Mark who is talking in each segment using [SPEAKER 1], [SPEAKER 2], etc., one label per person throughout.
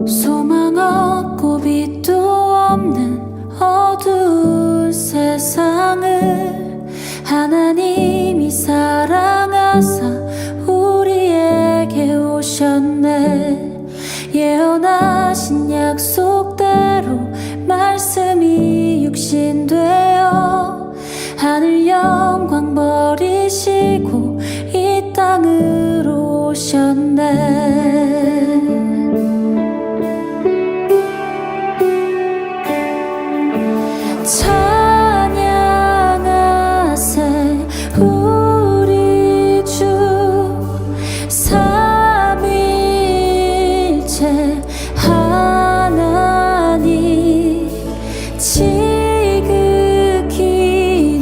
[SPEAKER 1] 소망 없고 빛도 없는 어두운 세상을 하나님이 사랑하사 우리에게 오셨네. 예언하신 약속대로 말씀이 육신되어 하늘 영광 버리시고 이 땅으로 오셨네. 찬양하세 우리 주 삼위일체 하나님 지극히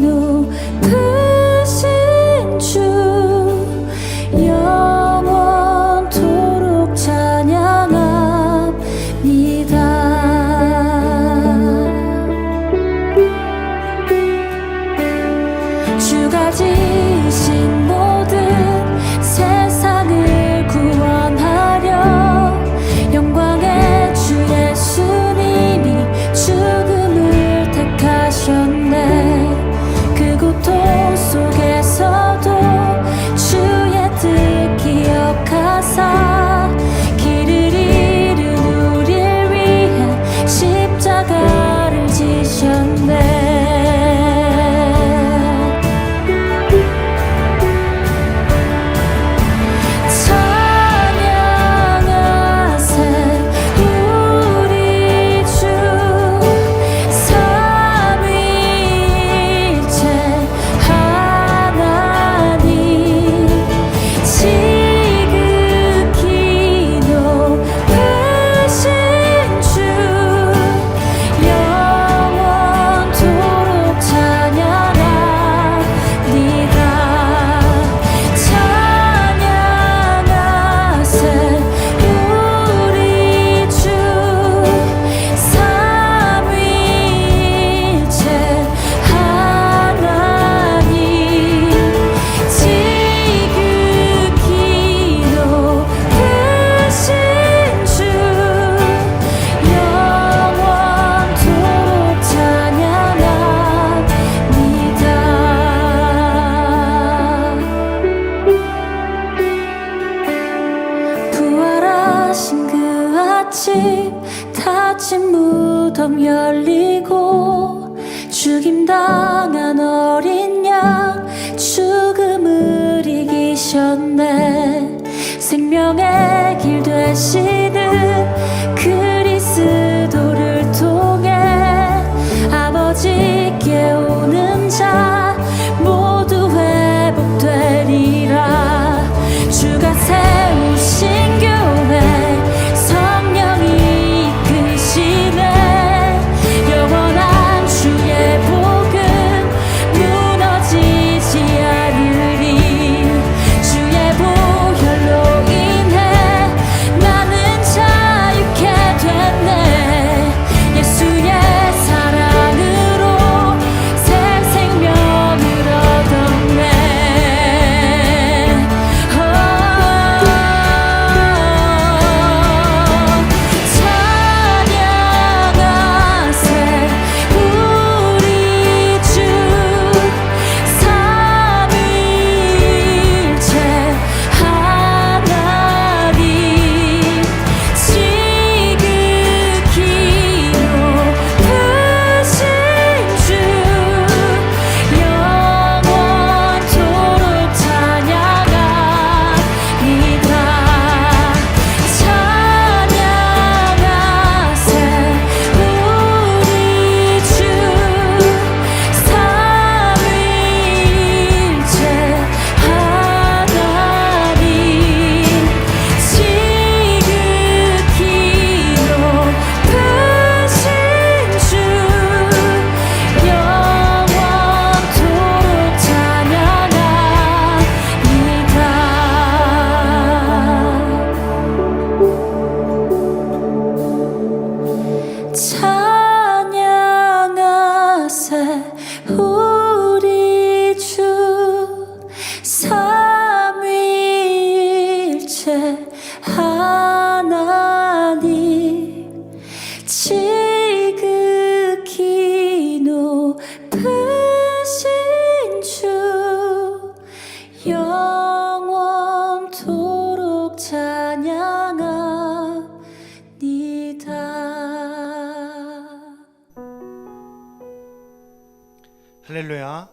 [SPEAKER 1] 높으신 주 영원토록 찬양합니다. 주가 지으신 모든 세상을 구원하려 영광의 주 예수님이 죽음을 택하셨네. 그 고통 속에서도 주의 뜻 기억하사 길을 잃은 우릴 위해 십자가를 지셨네. 닫힌 무덤 열리고 죽임당한 어린 양 죽음을 이기셨네. 생명의 길 되시는 그리스도를 통해 아버지께 오는 자 모두 회복되리라. 주가 세우신 교회 영원한 주의 복음 무너지지 않으리. 주의 보혈로 인해 나는 자
[SPEAKER 2] 할렐루야.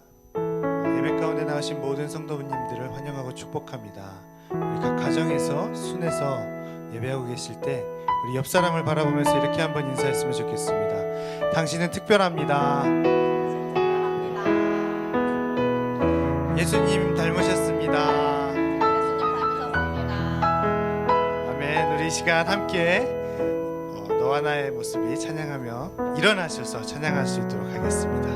[SPEAKER 2] 예배 가운데 나오신 모든 성도님들을 환영하고 축복합니다. 우리 각 가정에서 순에서 예배하고 계실 때 우리 옆 사람을 바라보면서 이렇게 한번 인사했으면 좋겠습니다. 당신은 특별합니다. 예수님 닮으셨습니다. 아멘. 우리 이 시간 함께 너와 나의 모습이 찬양하며 일어나셔서 찬양할 수 있도록 하겠습니다.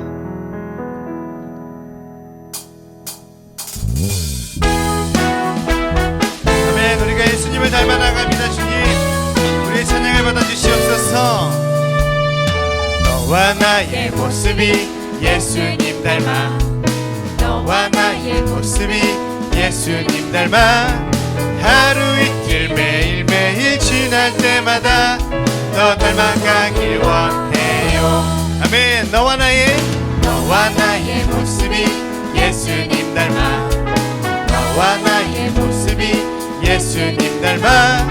[SPEAKER 2] 아멘. 우리가 예수님을 닮아 나갑니다. 주님, 우리의 찬양을 받아주시옵소서. 너와 나의 모습이 예수님 닮아, 너와 나의 모습이 예수님 닮아, 하루 이틀 매일매일 지날 때마다 더 닮아가길 원해요. 아멘. 너와 나의 모습이 예수님 닮아, 너와 나의 모습이 예수님 닮아,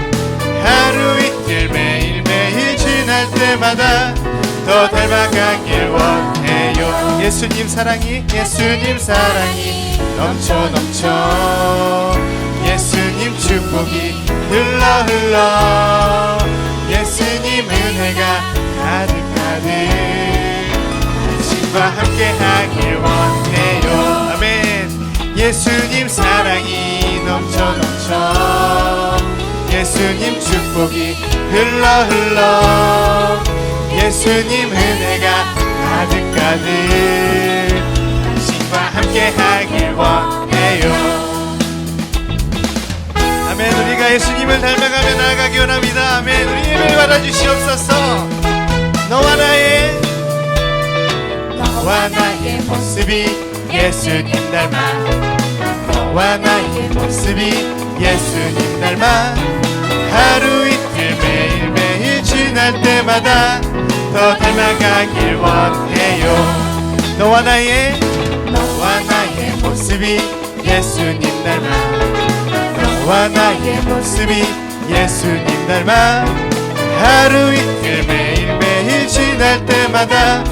[SPEAKER 2] 하루 이틀 매일매일 지날 때마다 더 닮아가길 원해요. 예수님 사랑이 넘쳐 예수님 축복이 흘러 예수님 은혜가 가득가득 당신과 함께하길 원해요. 아멘. 예수님 사랑이 넘쳐 예수님 축복이 흘러 예수님 은혜가 가득가득 당신과 함께하길 원해요. 아멘. 우리가 예수님을 닮아가며 나아가기 원합니다. 아멘. 우리 예배를 받아주시옵소서. 너와 나의 모습이 예수님 닮아, 너와 나의 모습이 예수님 닮아, 하루 이틀 매일매일 지날 때마다 더 닮아가길 원해요. 너와 나의 모습이 예수님 닮아, 너와 나의 모습이 예수님 닮아, 하루 이틀 매일매일 지날 때마다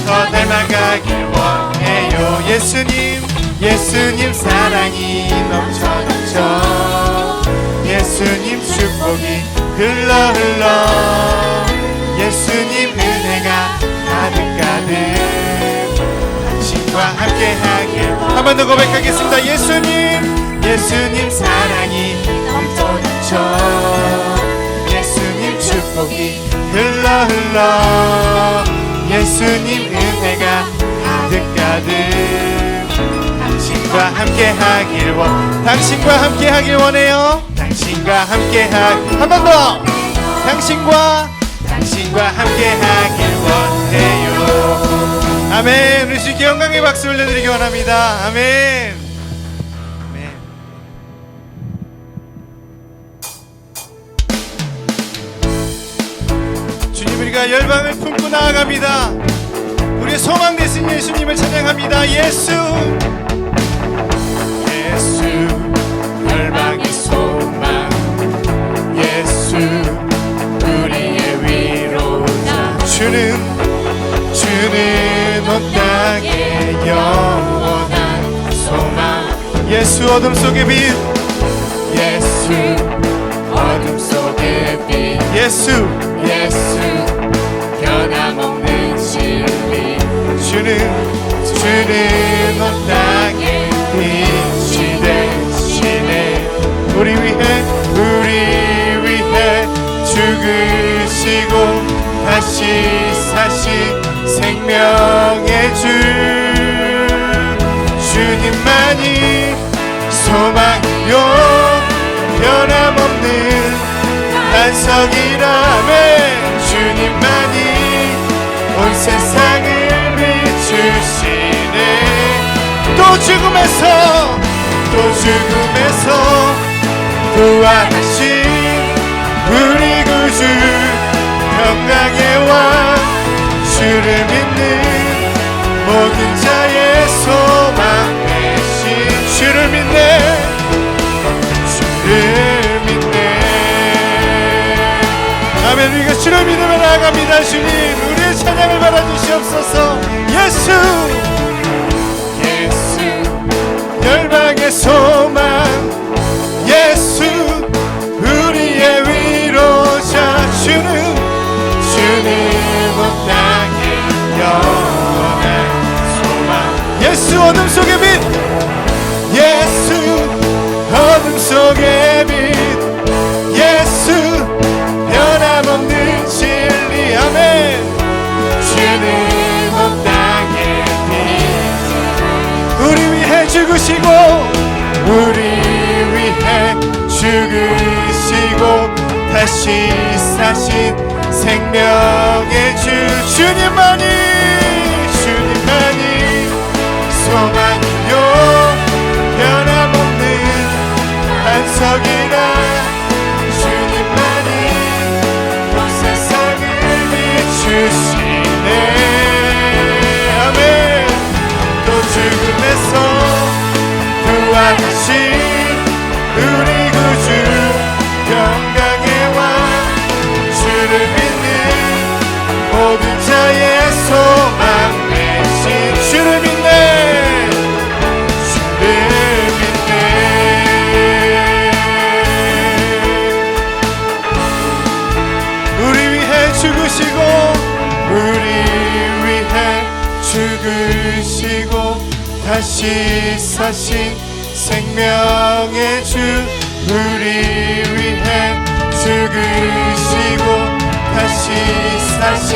[SPEAKER 2] 더 닮아가길 원해요. 예수님 사랑이 넘쳐 예수님 축복이 흘러 예수님 은혜가 가득가득 당신과 함께하길. 한 번 더 고백하겠습니다. 예수님 사랑이 넘쳐 예수님 축복이 흘러 예수님 은혜가 가득가득 당신과 함께하길 원해요. 당신과 함께하길. 한 번 더. 당신과 함께하길 원해요. 아멘. 우리 주께 영광의 박수 올려드리기 원합니다. 아멘. 아멘. 주님, 우리가 열방을 품고 나아갑니다. 우리의 소망 되신 예수님을 찬양합니다. 예수 열방의 소망, 예수 우리의 위로자, 주는 온 땅의 영원한 소망. 예수 어둠 속의 빛, 예수 어둠 속의 빛, 예수 변함없는 진리, 주는 온 땅의 빛이 되시네. 우리 위해 죽으시고 다시 사신 생명의 주, 주님만이 소망이요 변함없는 반석이라면, 주님만이 온 세상을 비추시네. 또 죽음에서 부활하신 우리 구주 평강의 왕, 주를 믿는 모든 자의 소망 되신, 주를 믿네. 아멘. 우리가 주를 믿으며 나아갑니다. 주님, 우리의 찬양을 받아주시옵소서. 예수 열방의 소망 예수 우리의 위로자 주님은 땅의 영원한 소망 예수 어둠 속의 빛 예수 어둠 속의 빛 예수 변함없는 진리 아멘 주님은 땅의 빛 우리 위해 죽으시고 우리 위해 죽으시고 다시 사신 생명의 주 주님만이 소망이요 변함없는 반석이라 주님만이 온 세상을 비추시네 아멘 또 죽음에서 부활하신 우리 구주 영광의 왕 주를 믿는 모든 자의 소망 되신 주를 믿네 주를 믿네 우리 위해 죽으시고 우리 위해 죽으시고 다시 사신 생명의 주 우리 위해 죽으시고 다시 사신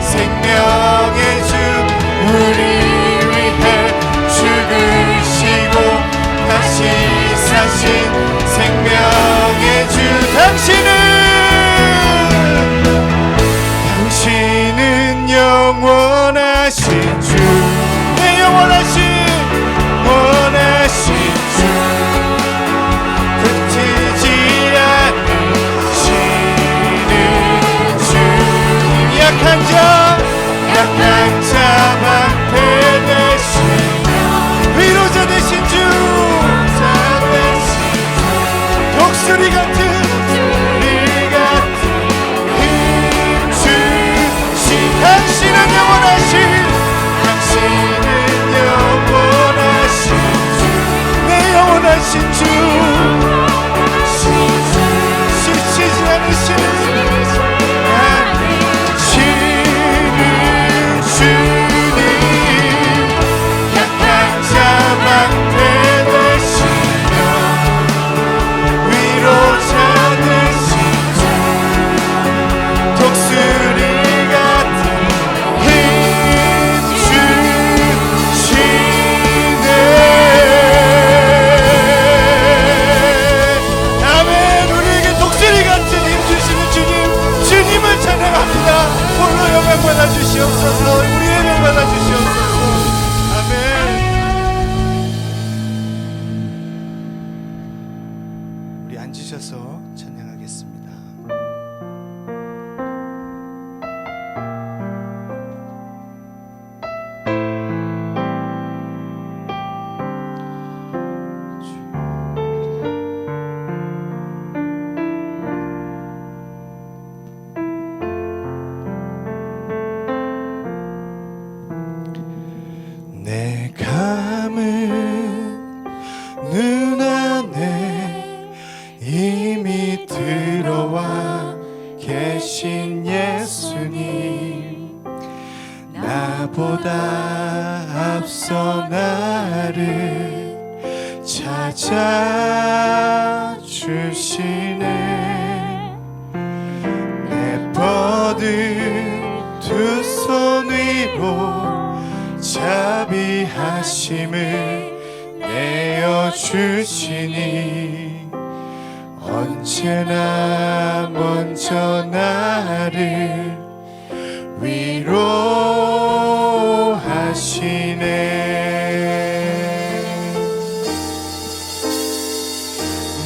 [SPEAKER 2] 생명의 주 우리 위해 죽으시고 다시 사신 생명의 주 당신은 영원하신 주 내 영원하신 주 붙이지 않으시는 주님 약한 자 방패되시며 위로자 되신 주 독수리 같은 힘주신 당신은 영원하신 내 영원하신 주 지치지 않으시는 주님 약한 자 방패 되시며 위로자 되신 주 독수리 같은 힘주시네 아멘 우리에게 독수리 같은 힘주시는 주님을 찬양합니다 홀로 영광 받아주시옵소서 우리 예배 받아주시옵소서 아멘 우리 앉으셔서 찬양하겠습니다 내 감은 눈 안에 이미 들어와 계신 예수님 나보다 앞서 나를 찾아주시네 내 뻗은 두 손 위로 자비하심을 내어주시니 언제나 먼저 나를 위로하시네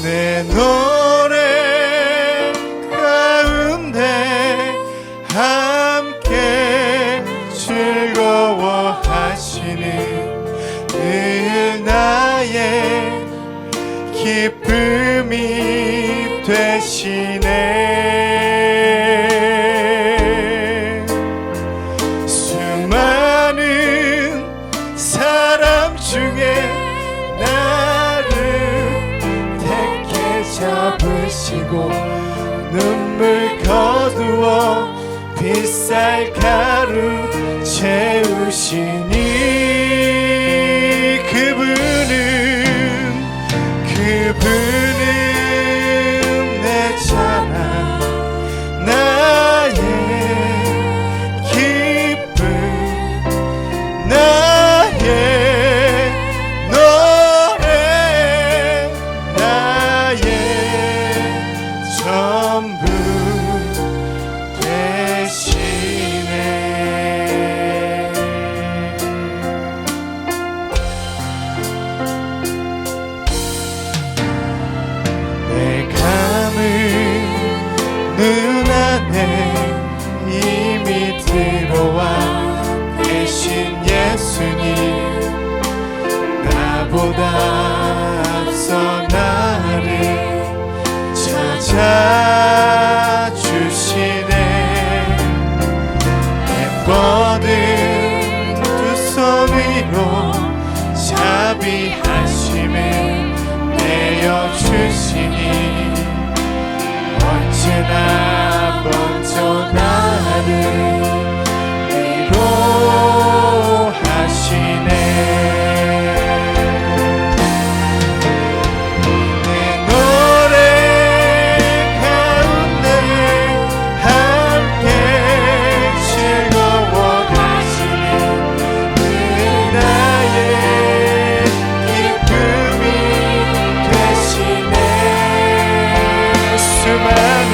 [SPEAKER 2] 내 노래 가운데 함께 즐거워하시는 늘 나의 기쁨이 되시네 햇살 가루 채우시니 그분은 내 자랑 나의 기쁨 나의 노래 나의 전부 되시네. 내 감은 눈 안에 이미 들어와 계신 예수님 나보다 앞서 나를 찾아주시네. 내 뻗은 두 손 위로 자비하심을 내어주시니 언제나 먼저 나를 위로하시네. 내 노래 가운데 함께 즐거워하시니 그 나의 기쁨이 되시네. 수많은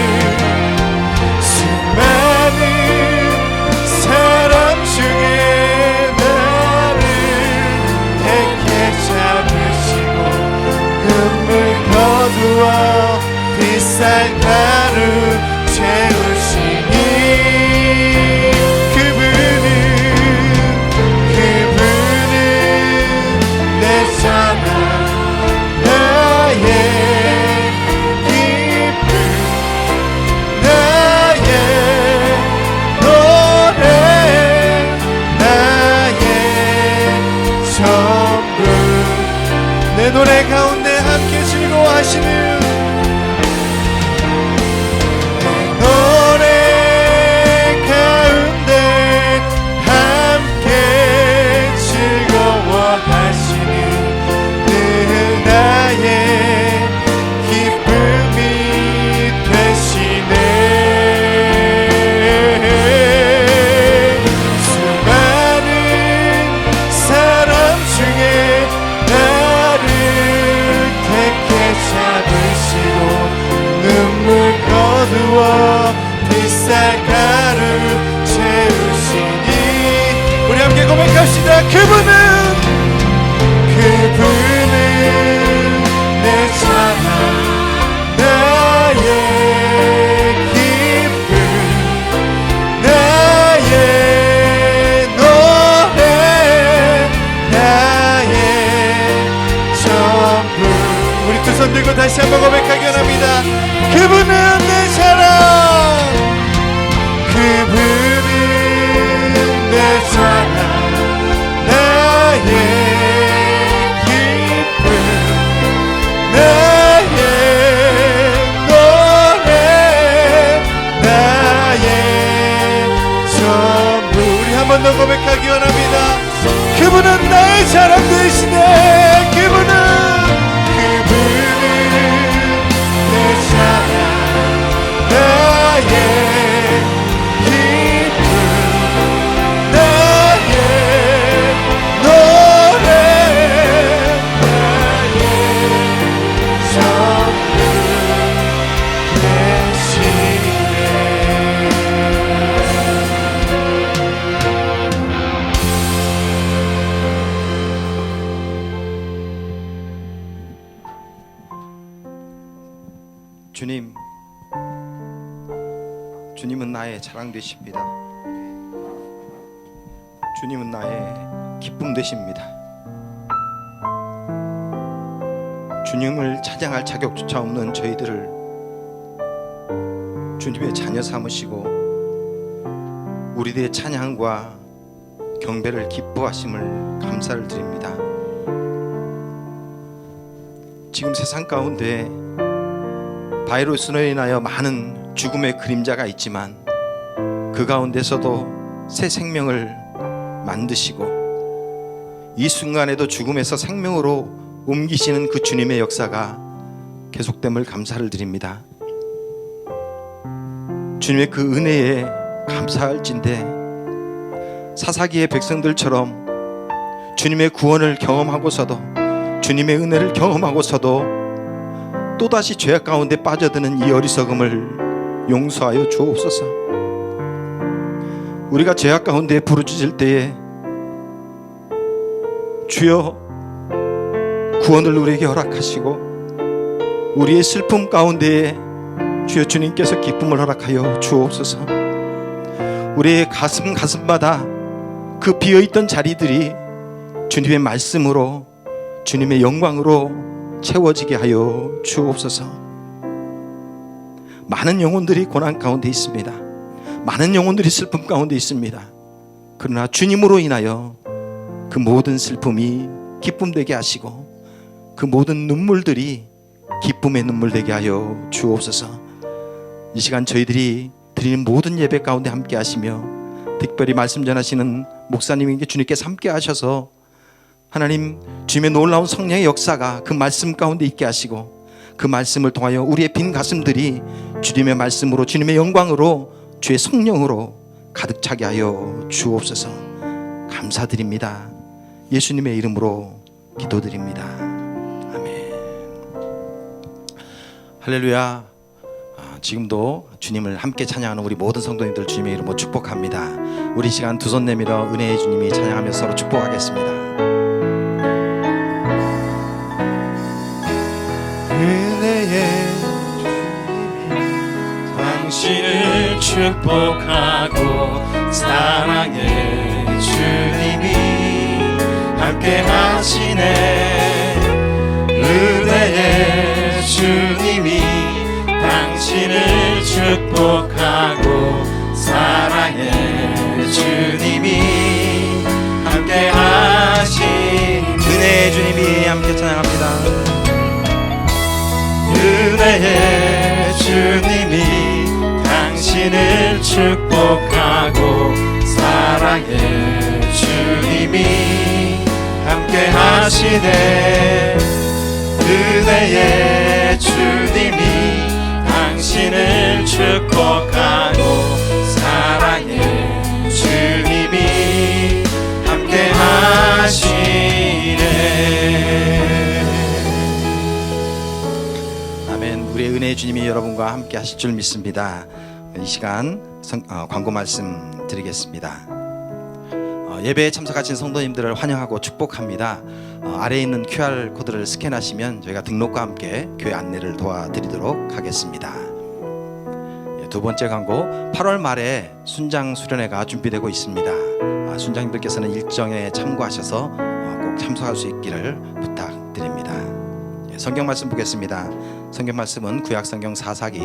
[SPEAKER 2] 사람 중에 나를 택해 잡으시고 눈물 거두어 햇살 가루 채우시니 그분은 내 자랑 나의 기쁨 나의 노래 나의 전부. 내 노래 가운데 함께 즐거워하시는 내 노래 가운데 함께 즐거워하시는 그 나의 기쁨이 되시네. 수많은 사람 중에 나를 택해 잡으시고 눈물 거두어 햇살 가루 채우시니 우리 함께 고백합시다. 그분은 내 자랑 나의 기쁨 나의 노래 나의 전부. 우리 두 손 들고 다시 한번 고백하기 원합니다. 그분은 내 자랑 그분은 내 자랑 나의 기쁨 나의 노래 나의 전부. 우리 한 번 더 고백하기 원합니다. 그분은 나의 자랑 되시네. 그분은 내 자랑 나의 기쁨 나의 노래 나의 전부 되시네.
[SPEAKER 3] 주님은 나의 자랑 되십니다. 주님은 나의 기쁨 되십니다. 주님을 찬양할 자격조차 없는 저희들을 주님의 자녀 삼으시고 우리들의 찬양과 경배를 기뻐하심을 감사를 드립니다. 지금 세상 가운데 바이러스로 인하여 많은 죽음의 그림자가 있지만 그 가운데서도 새 생명을 만드시고 이 순간에도 죽음에서 생명으로 옮기시는 그 주님의 역사가 계속됨을 감사를 드립니다. 주님의 그 은혜에 감사할진데 사사기의 백성들처럼 주님의 구원을 경험하고서도 주님의 은혜를 경험하고서도 또다시 죄악 가운데 빠져드는 이 어리석음을 용서하여 주옵소서. 우리가 죄악 가운데 부르짖을 때에 주여 구원을 우리에게 허락하시고 우리의 슬픔 가운데에 주여 주님께서 기쁨을 허락하여 주옵소서. 우리의 가슴마다 그 비어있던 자리들이 주님의 말씀으로 주님의 영광으로 채워지게 하여 주옵소서. 많은 영혼들이 고난 가운데 있습니다. 많은 영혼들이 슬픔 가운데 있습니다. 그러나 주님으로 인하여 그 모든 슬픔이 기쁨 되게 하시고 그 모든 눈물들이 기쁨의 눈물 되게 하여 주옵소서. 이 시간 저희들이 드리는 모든 예배 가운데 함께 하시며 특별히 말씀 전하시는 목사님에게 주님께서 함께 하셔서 하나님 주님의 놀라운 성령의 역사가 그 말씀 가운데 있게 하시고 그 말씀을 통하여 우리의 빈 가슴들이 주님의 말씀으로 주님의 영광으로 주의 성령으로 가득 차게 하여 주옵소서. 감사드립니다. 예수님의 이름으로 기도드립니다. 아멘. 할렐루야. 지금도 주님을 함께 찬양하는 우리 모든 성도님들 주님의 이름으로 축복합니다. 우리 시간 두 손 내밀어 은혜의 주님이 찬양하며 서로 축복하겠습니다.
[SPEAKER 2] 은혜의 주님이
[SPEAKER 4] 당신을 축복하고 사랑의 주님이 함께 하시네. 은혜의 주님이 당신을 축복하고 사랑의 주님이 함께 하시네.
[SPEAKER 3] 은혜의 주님이 함께 찬양합니다.
[SPEAKER 4] 은혜의 주님이 당신을 축복하고 사랑의 주님이 함께 하시네. 은혜의 주님이 당신을 축복하고 사랑의 주님이 함께 하시네.
[SPEAKER 3] 아멘. 우리의 은혜의 주님이 여러분과 함께 하실 줄 믿습니다. 이 시간 광고 말씀 드리겠습니다. 예배에 참석하신 성도님들을 환영하고 축복합니다. 아래에 있는 QR코드를 스캔하시면 저희가 등록과 함께 교회 안내를 도와드리도록 하겠습니다. 두 번째 광고, 8월 말에 순장 수련회가 준비되고 있습니다. 순장님들께서는 일정에 참고하셔서 꼭 참석할 수 있기를 부탁드립니다. 성경 말씀 보겠습니다. 성경 말씀은 구약성경 사사기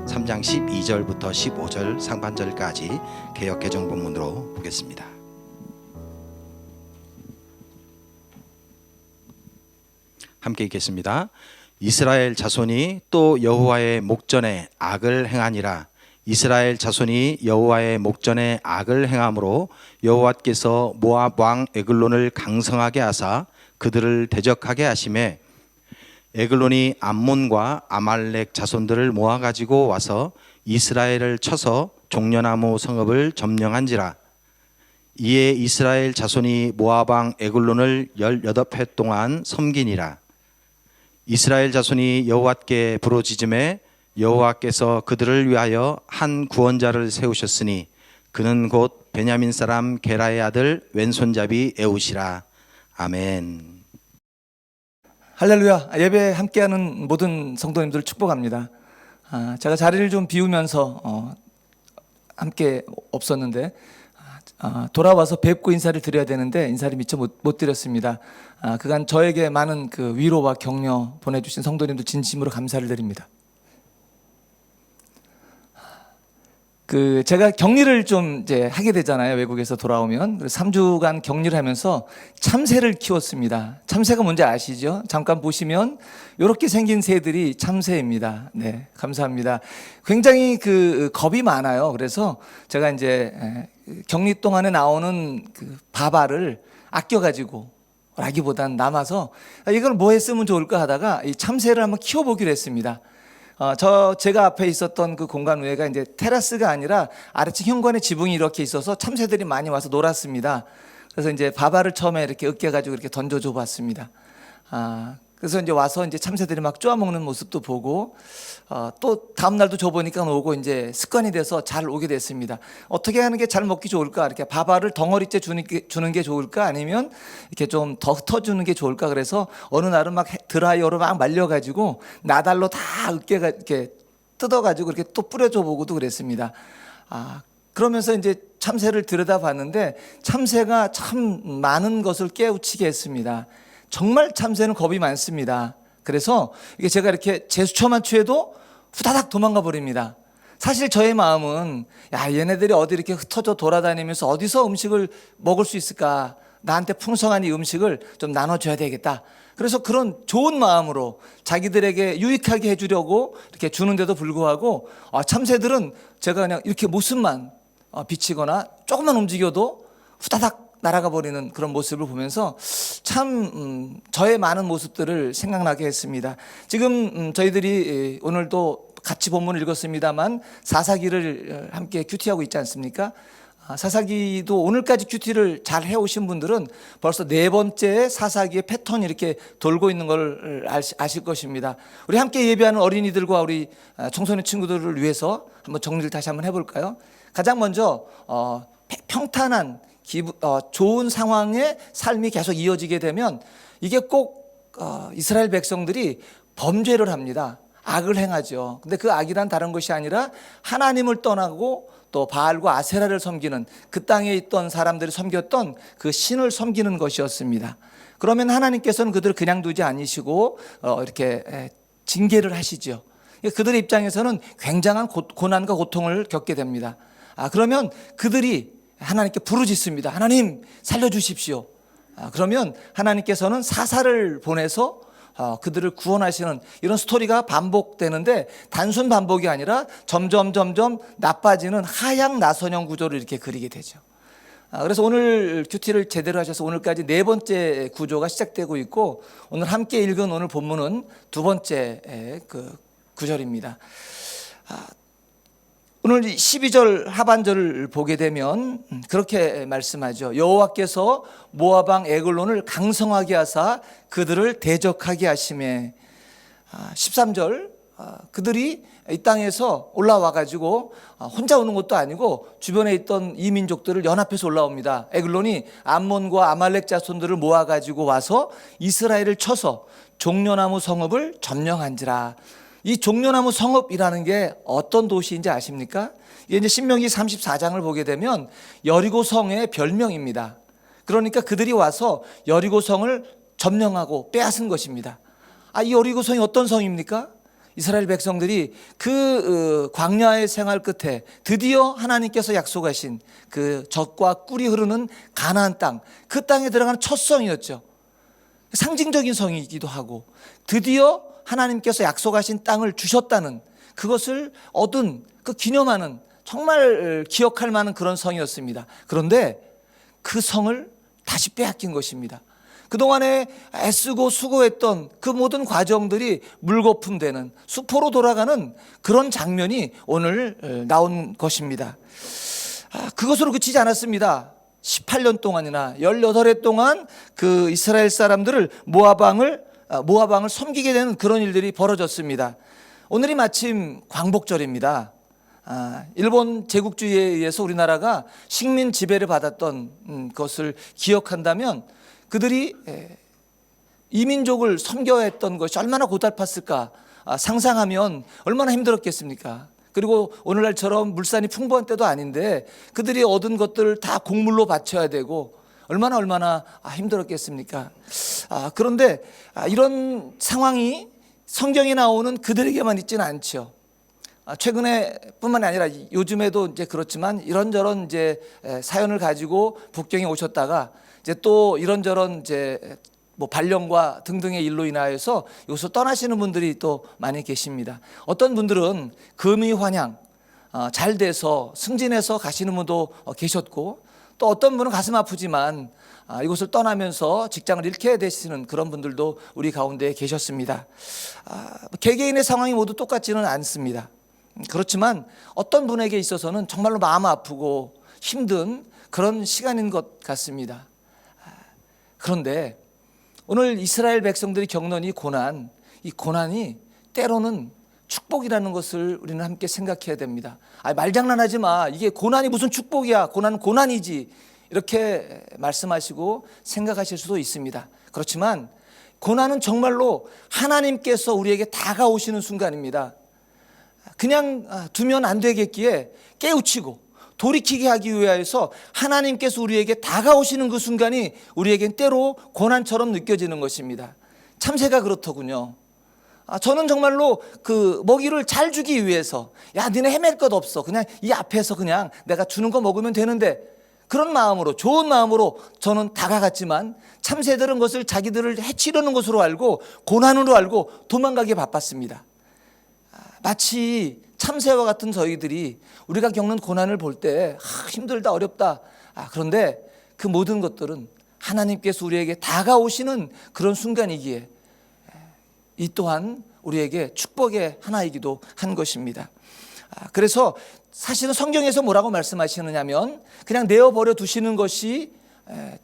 [SPEAKER 3] 3장 12절부터 15절 상반절까지 개역 개정 본문으로 보겠습니다. 함께 읽겠습니다. 이스라엘 자손이 또 여호와의 목전에 악을 행하니라. 이스라엘 자손이 여호와의 목전에 악을 행함으로 여호와께서 모압 왕 에글론을 강성하게 하사 그들을 대적하게 하심에 에글론이 암몬과 아말렉 자손들을 모아 가지고 와서 이스라엘을 쳐서 종려나무 성읍을 점령한지라. 이에 이스라엘 자손이 모압 왕 에글론을 18해 동안 섬기니라. 이스라엘 자손이 여호와께 부르짖음에 여호와께서 그들을 위하여 한 구원자를 세우셨으니 그는 곧 베냐민 사람 게라의 아들 왼손잡이 에웃이라. 아멘.
[SPEAKER 5] 할렐루야. 예배에 함께하는 모든 성도님들 축복합니다. 제가 자리를 좀 비우면서 함께 없었는데 돌아와서 뵙고 인사를 드려야 되는데 인사를 미처 못 드렸습니다. 그간 저에게 많은 그 위로와 격려 보내주신 성도님들 진심으로 감사를 드립니다. 제가 격리를 좀 이제 하게 되잖아요. 외국에서 돌아오면. 그래서 3주간 격리를 하면서 참새를 키웠습니다. 참새가 뭔지 아시죠? 잠깐 보시면 이렇게 생긴 새들이 참새입니다. 네, 감사합니다. 굉장히 겁이 많아요. 그래서 제가 이제 격리 동안에 나오는 밥알을 아껴가지고 라기보단 남아서 이걸 뭐에 쓰면 좋을까 하다가 이 참새를 한번 키워보기로 했습니다. 제가 앞에 있었던 그 공간 외가 이제 테라스가 아니라 아래층 현관에 지붕이 이렇게 있어서 참새들이 많이 와서 놀았습니다. 그래서 이제 밥알을 처음에 이렇게 으깨가지고 이렇게 던져줘 봤습니다. 그래서 이제 와서 이제 참새들이 막 쪼아먹는 모습도 보고, 또 다음날도 줘보니까 오고 이제 습관이 돼서 잘 오게 됐습니다. 어떻게 하는 게 잘 먹기 좋을까? 이렇게 밥알을 덩어리째 주는 게 좋을까? 아니면 이렇게 좀 더 흩어주는 게 좋을까? 그래서 어느 날은 막 드라이어로 막 말려가지고 나달로 다 이렇게 뜯어가지고 이렇게 또 뿌려줘 보고도 그랬습니다. 그러면서 이제 참새를 들여다봤는데 참새가 참 많은 것을 깨우치게 했습니다. 정말 참새는 겁이 많습니다. 그래서 이게 제가 이렇게 제스처만 취해도 후다닥 도망가 버립니다. 사실 저의 마음은 얘네들이 어디 이렇게 흩어져 돌아다니면서 어디서 음식을 먹을 수 있을까? 나한테 풍성한 이 음식을 좀 나눠줘야 되겠다. 그래서 그런 좋은 마음으로 자기들에게 유익하게 해주려고 이렇게 주는데도 불구하고 참새들은 제가 그냥 이렇게 모습만 비치거나 조금만 움직여도 후다닥 날아가 버리는 그런 모습을 보면서 참 저의 많은 모습들을 생각나게 했습니다. 지금 저희들이 오늘도 같이 본문을 읽었습니다만 사사기를 함께 큐티하고 있지 않습니까? 사사기도 오늘까지 큐티를 잘 해오신 분들은 벌써 4번째 사사기의 패턴이 이렇게 돌고 있는 걸 아실 것입니다. 우리 함께 예배하는 어린이들과 우리 청소년 친구들을 위해서 한번 정리를 다시 한번 해볼까요? 가장 먼저 평탄한 좋은 상황의 삶이 계속 이어지게 되면 이게 꼭 이스라엘 백성들이 범죄를 합니다. 악을 행하죠. 근데 그 악이란 다른 것이 아니라 하나님을 떠나고 또 바알과 아세라를 섬기는 그 땅에 있던 사람들이 섬겼던 그 신을 섬기는 것이었습니다. 그러면 하나님께서는 그들을 그냥 두지 않으시고 이렇게 징계를 하시죠. 그들의 입장에서는 굉장한 고난과 고통을 겪게 됩니다. 그러면 그들이 하나님께 부르짖습니다. 하나님 살려주십시오. 그러면 하나님께서는 사사를 보내서 그들을 구원하시는 이런 스토리가 반복되는데 단순 반복이 아니라 점점 나빠지는 하향 나선형 구조를 이렇게 그리게 되죠. 그래서 오늘 큐티를 제대로 하셔서 오늘까지 4번째 구조가 시작되고 있고 오늘 함께 읽은 오늘 본문은 2번째 구절입니다. 오늘 12절 하반절을 보게 되면 그렇게 말씀하죠. 여호와께서 모압 왕 에글론을 강성하게 하사 그들을 대적하게 하시매. 13절 그들이 이 땅에서 올라와 가지고 혼자 오는 것도 아니고 주변에 있던 이 민족들을 연합해서 올라옵니다. 에글론이 암몬과 아말렉 자손들을 모아 가지고 와서 이스라엘을 쳐서 종려나무 성읍을 점령한지라. 이 종려나무 성읍이라는 게 어떤 도시인지 아십니까? 이게 이제 신명기 34장을 보게 되면 여리고 성의 별명입니다. 그러니까 그들이 와서 여리고 성을 점령하고 빼앗은 것입니다. 이 여리고 성이 어떤 성입니까? 이스라엘 백성들이 그 광야의 생활 끝에 드디어 하나님께서 약속하신 그 젖과 꿀이 흐르는 가나안 땅, 그 땅에 들어가는 첫 성이었죠. 상징적인 성이기도 하고 드디어 하나님께서 약속하신 땅을 주셨다는 그것을 얻은 그 기념하는 정말 기억할 만한 그런 성이었습니다. 그런데 그 성을 다시 빼앗긴 것입니다. 그동안에 애쓰고 수고했던 그 모든 과정들이 물거품되는 수포로 돌아가는 그런 장면이 오늘 나온 것입니다. 그것으로 그치지 않았습니다. 18년 동안이나 18해 동안 그 이스라엘 사람들을 모압 왕을 섬기게 되는 그런 일들이 벌어졌습니다. 오늘이 마침 광복절입니다. 일본 제국주의에 의해서 우리나라가 식민 지배를 받았던 것을 기억한다면 그들이 이민족을 섬겨야 했던 것이 얼마나 고달팠을까 상상하면 얼마나 힘들었겠습니까? 그리고 오늘날처럼 물산이 풍부한 때도 아닌데 그들이 얻은 것들을 다 곡물로 바쳐야 되고 얼마나 힘들었겠습니까? 그런데 이런 상황이 성경에 나오는 그들에게만 있지는 않죠. 최근에 뿐만이 아니라 요즘에도 이제 그렇지만 이런저런 이제 사연을 가지고 북경에 오셨다가 이제 또 이런저런 이제 뭐 발령과 등등의 일로 인하여서 여기서 떠나시는 분들이 또 많이 계십니다. 어떤 분들은 금이환양 잘 돼서 승진해서 가시는 분도 계셨고, 또 어떤 분은 가슴 아프지만 이곳을 떠나면서 직장을 잃게 되시는 그런 분들도 우리 가운데 계셨습니다. 개개인의 상황이 모두 똑같지는 않습니다. 그렇지만 어떤 분에게 있어서는 정말로 마음 아프고 힘든 그런 시간인 것 같습니다. 그런데 오늘 이스라엘 백성들이 겪는 이 고난이 때로는 축복이라는 것을 우리는 함께 생각해야 됩니다. 말장난하지 마. 이게 고난이 무슨 축복이야. 고난은 고난이지. 이렇게 말씀하시고 생각하실 수도 있습니다. 그렇지만 고난은 정말로 하나님께서 우리에게 다가오시는 순간입니다. 그냥 두면 안 되겠기에 깨우치고 돌이키게 하기 위하여서 하나님께서 우리에게 다가오시는 그 순간이 우리에겐 때로 고난처럼 느껴지는 것입니다. 참새가 그렇더군요. 저는 정말로 그 먹이를 잘 주기 위해서, 야 니네 헤맬 것 없어, 그냥 이 앞에서 그냥 내가 주는 거 먹으면 되는데, 그런 마음으로, 좋은 마음으로 저는 다가갔지만 참새들은 것을 자기들을 해치려는 것으로 알고 고난으로 알고 도망가기 바빴습니다. 마치 참새와 같은 저희들이 우리가 겪는 고난을 볼 때 힘들다, 어렵다, 그런데 그 모든 것들은 하나님께서 우리에게 다가오시는 그런 순간이기에 이 또한 우리에게 축복의 하나이기도 한 것입니다. 그래서 사실은 성경에서 뭐라고 말씀하시느냐면 그냥 내어버려 두시는 것이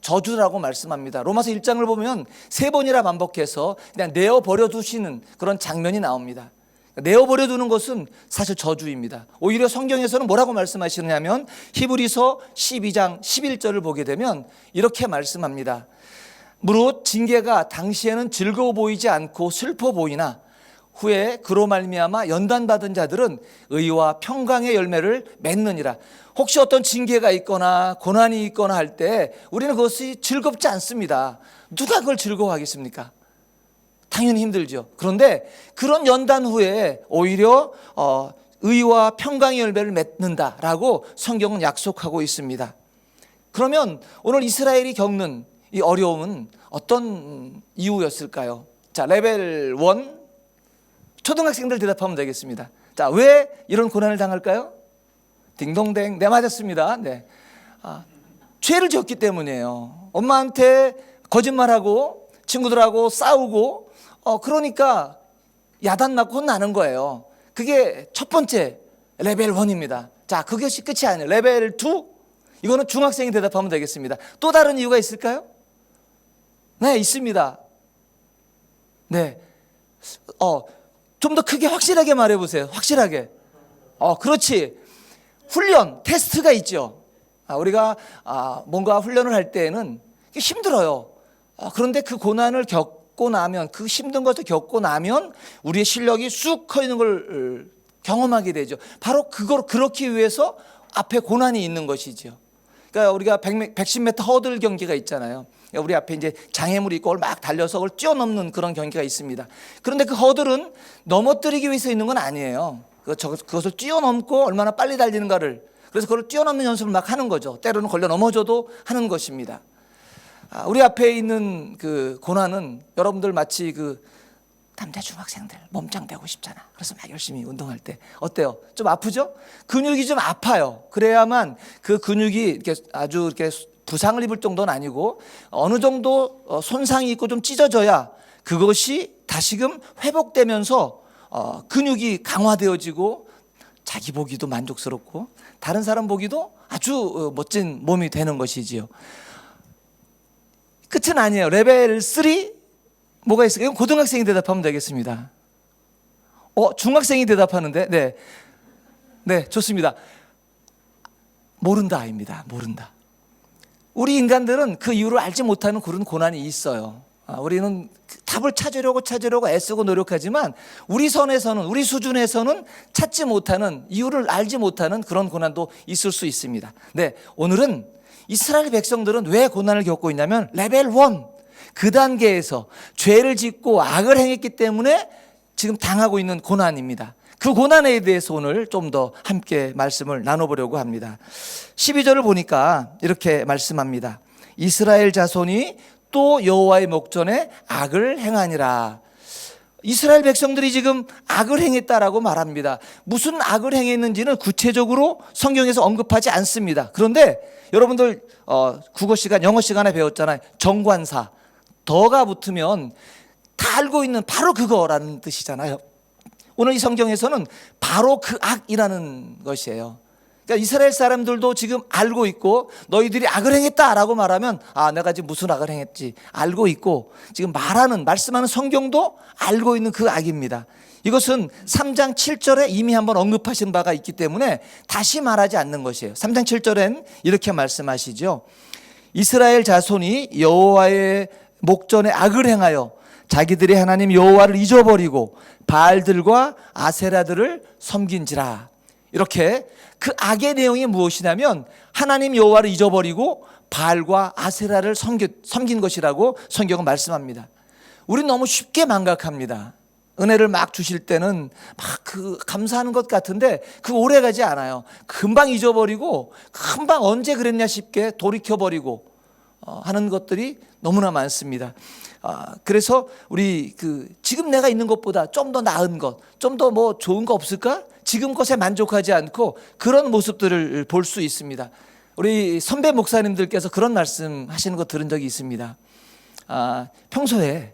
[SPEAKER 5] 저주라고 말씀합니다. 로마서 1장을 보면 3번이나 반복해서 그냥 내어버려 두시는 그런 장면이 나옵니다. 내어버려 두는 것은 사실 저주입니다. 오히려 성경에서는 뭐라고 말씀하시느냐면 히브리서 12장 11절을 보게 되면 이렇게 말씀합니다. 무릇 징계가 당시에는 즐거워 보이지 않고 슬퍼 보이나 후에 그로 말미암아 연단받은 자들은 의와 평강의 열매를 맺느니라. 혹시 어떤 징계가 있거나 고난이 있거나 할 때 우리는 그것이 즐겁지 않습니다. 누가 그걸 즐거워하겠습니까? 당연히 힘들죠. 그런데 그런 연단 후에 오히려 의와 평강의 열매를 맺는다라고 성경은 약속하고 있습니다. 그러면 오늘 이스라엘이 겪는 이 어려움은 어떤 이유였을까요? 자, 레벨 1 초등학생들 대답하면 되겠습니다. 자, 왜 이런 고난을 당할까요? 딩동댕. 네, 맞았습니다. 네. 죄를 지었기 때문이에요. 엄마한테 거짓말하고 친구들하고 싸우고 그러니까 야단 맞고 혼나는 거예요. 그게 첫 번째 레벨 1입니다. 자, 그것이 끝이 아니에요. 레벨 2 이거는 중학생이 대답하면 되겠습니다. 또 다른 이유가 있을까요? 네, 있습니다. 네. 좀 더 크게 확실하게 말해보세요. 확실하게. 그렇지. 훈련, 테스트가 있죠. 우리가 뭔가 훈련을 할 때는 힘들어요. 그런데 그 고난을 겪고 나면, 그 힘든 것을 겪고 나면 우리의 실력이 쑥 커지는 걸 경험하게 되죠. 바로 그렇기 위해서 앞에 고난이 있는 것이죠. 그러니까 우리가 110m 허들 경기가 있잖아요. 우리 앞에 이제 장애물이 있고 막 달려서 그걸 뛰어넘는 그런 경기가 있습니다. 그런데 그 허들은 넘어뜨리기 위해서 있는 건 아니에요. 그것을 뛰어넘고 얼마나 빨리 달리는가를, 그래서 그걸 뛰어넘는 연습을 막 하는 거죠. 때로는 걸려 넘어져도 하는 것입니다. 우리 앞에 있는 그 고난은 여러분들 마치 그 남자 중학생들 몸짱 되고 싶잖아. 그래서 막 열심히 운동할 때 어때요? 좀 아프죠? 근육이 좀 아파요. 그래야만 그 근육이 이렇게 아주 이렇게 부상을 입을 정도는 아니고 어느 정도 손상이 있고 좀 찢어져야 그것이 다시금 회복되면서 근육이 강화되어지고 자기 보기도 만족스럽고 다른 사람 보기도 아주 멋진 몸이 되는 것이지요. 끝은 아니에요. 레벨 3 뭐가 있을까요? 이건 고등학생이 대답하면 되겠습니다. 중학생이 대답하는데, 네, 좋습니다. 모른다입니다. 모른다. 우리 인간들은 그 이유를 알지 못하는 그런 고난이 있어요. 우리는 답을 찾으려고 애쓰고 노력하지만 우리 선에서는, 우리 수준에서는 찾지 못하는, 이유를 알지 못하는 그런 고난도 있을 수 있습니다. 네, 오늘은 이스라엘 백성들은 왜 고난을 겪고 있냐면 레벨 1, 그 단계에서 죄를 짓고 악을 행했기 때문에 지금 당하고 있는 고난입니다. 그 고난에 대해서 오늘 좀 더 함께 말씀을 나눠보려고 합니다. 12절을 보니까 이렇게 말씀합니다. 이스라엘 자손이 또 여호와의 목전에 악을 행하니라. 이스라엘 백성들이 지금 악을 행했다라고 말합니다. 무슨 악을 행했는지는 구체적으로 성경에서 언급하지 않습니다. 그런데 여러분들 국어 시간, 영어 시간에 배웠잖아요. 정관사, 더가 붙으면 다 알고 있는 바로 그거라는 뜻이잖아요. 오늘 이 성경에서는 바로 그 악이라는 것이에요. 그러니까 이스라엘 사람들도 지금 알고 있고 너희들이 악을 행했다라고 말하면 내가 지금 무슨 악을 행했지 알고 있고 지금 말씀하는 성경도 알고 있는 그 악입니다. 이것은 3장 7절에 이미 한번 언급하신 바가 있기 때문에 다시 말하지 않는 것이에요. 3장 7절엔 이렇게 말씀하시죠. 이스라엘 자손이 여호와의 목전에 악을 행하여 자기들의 하나님 여호와를 잊어버리고 바알들과 아세라들을 섬긴지라. 이렇게 그 악의 내용이 무엇이냐면 하나님 여호와를 잊어버리고 바알과 아세라를 섬긴 것이라고 성경은 말씀합니다. 우린 너무 쉽게 망각합니다. 은혜를 막 주실 때는 막 감사하는 것 같은데 그 오래 가지 않아요. 금방 잊어버리고 금방 언제 그랬냐 싶게 돌이켜버리고 하는 것들이 너무나 많습니다. 그래서 우리 지금 내가 있는 것보다 좀 더 나은 것, 좀 더 뭐 좋은 거 없을까? 지금 것에 만족하지 않고 그런 모습들을 볼 수 있습니다. 우리 선배 목사님들께서 그런 말씀 하시는 거 들은 적이 있습니다. 평소에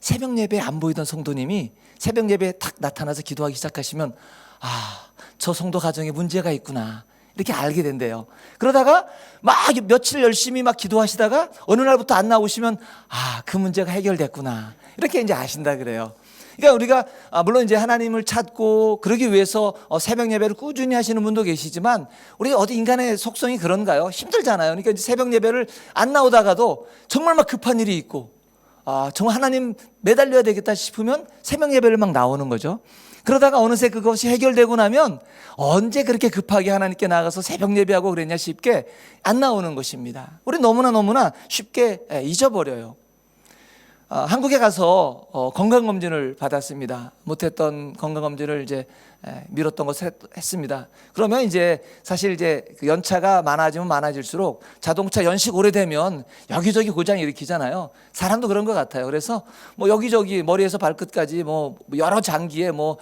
[SPEAKER 5] 새벽 예배에 안 보이던 성도님이 새벽 예배에 탁 나타나서 기도하기 시작하시면 저 성도 가정에 문제가 있구나 이렇게 알게 된대요. 그러다가 막 며칠 열심히 막 기도하시다가 어느 날부터 안 나오시면 그 문제가 해결됐구나 이렇게 이제 아신다 그래요. 그러니까 우리가 물론 이제 하나님을 찾고 그러기 위해서 새벽 예배를 꾸준히 하시는 분도 계시지만 우리 어디 인간의 속성이 그런가요? 힘들잖아요. 그러니까 이제 새벽 예배를 안 나오다가도 정말 막 급한 일이 있고 정말 하나님 매달려야 되겠다 싶으면 새벽 예배를 막 나오는 거죠. 그러다가 어느새 그것이 해결되고 나면 언제 그렇게 급하게 하나님께 나가서 새벽 예배하고 그랬냐 싶게 안 나오는 것입니다. 우리 너무나 쉽게 잊어버려요. 한국에 가서 건강검진을 받았습니다. 못했던 건강검진을 이제 미뤘던 것을 했습니다. 그러면 이제 사실 이제 그 연차가 많아지면 많아질수록 자동차 연식 오래되면 여기저기 고장 일으키잖아요. 사람도 그런 것 같아요. 그래서 뭐 여기저기 머리에서 발끝까지 뭐 여러 장기에 뭐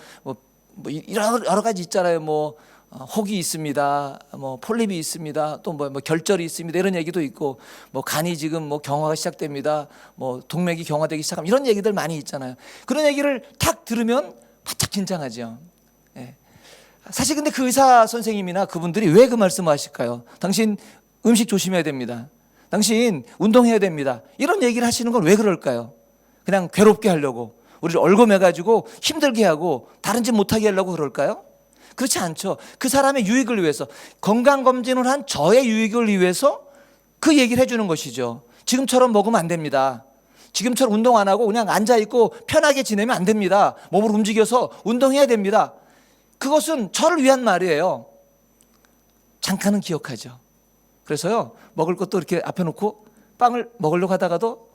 [SPEAKER 5] 여러 가지 있잖아요. 뭐 혹이 있습니다. 뭐 폴립이 있습니다. 또 뭐 결절이 있습니다. 이런 얘기도 있고 뭐 간이 지금 뭐 경화가 시작됩니다. 뭐 동맥이 경화되기 시작하면 이런 얘기들 많이 있잖아요. 그런 얘기를 탁 들으면 바짝 긴장하죠. 사실 근데 그 의사 선생님이나 그분들이 왜 그 말씀을 하실까요? 당신 음식 조심해야 됩니다. 당신 운동해야 됩니다. 이런 얘기를 하시는 건 왜 그럴까요? 그냥 괴롭게 하려고 우리를 얼거매가지고 힘들게 하고 다른 짓 못하게 하려고 그럴까요? 그렇지 않죠. 그 사람의 유익을 위해서 건강검진을 한 저의 유익을 위해서 그 얘기를 해주는 것이죠. 지금처럼 먹으면 안 됩니다. 지금처럼 운동 안 하고 그냥 앉아있고 편하게 지내면 안 됩니다. 몸을 움직여서 운동해야 됩니다. 그것은 저를 위한 말이에요. 잠깐은 기억하죠. 그래서요 먹을 것도 이렇게 앞에 놓고 빵을 먹으려고 하다가도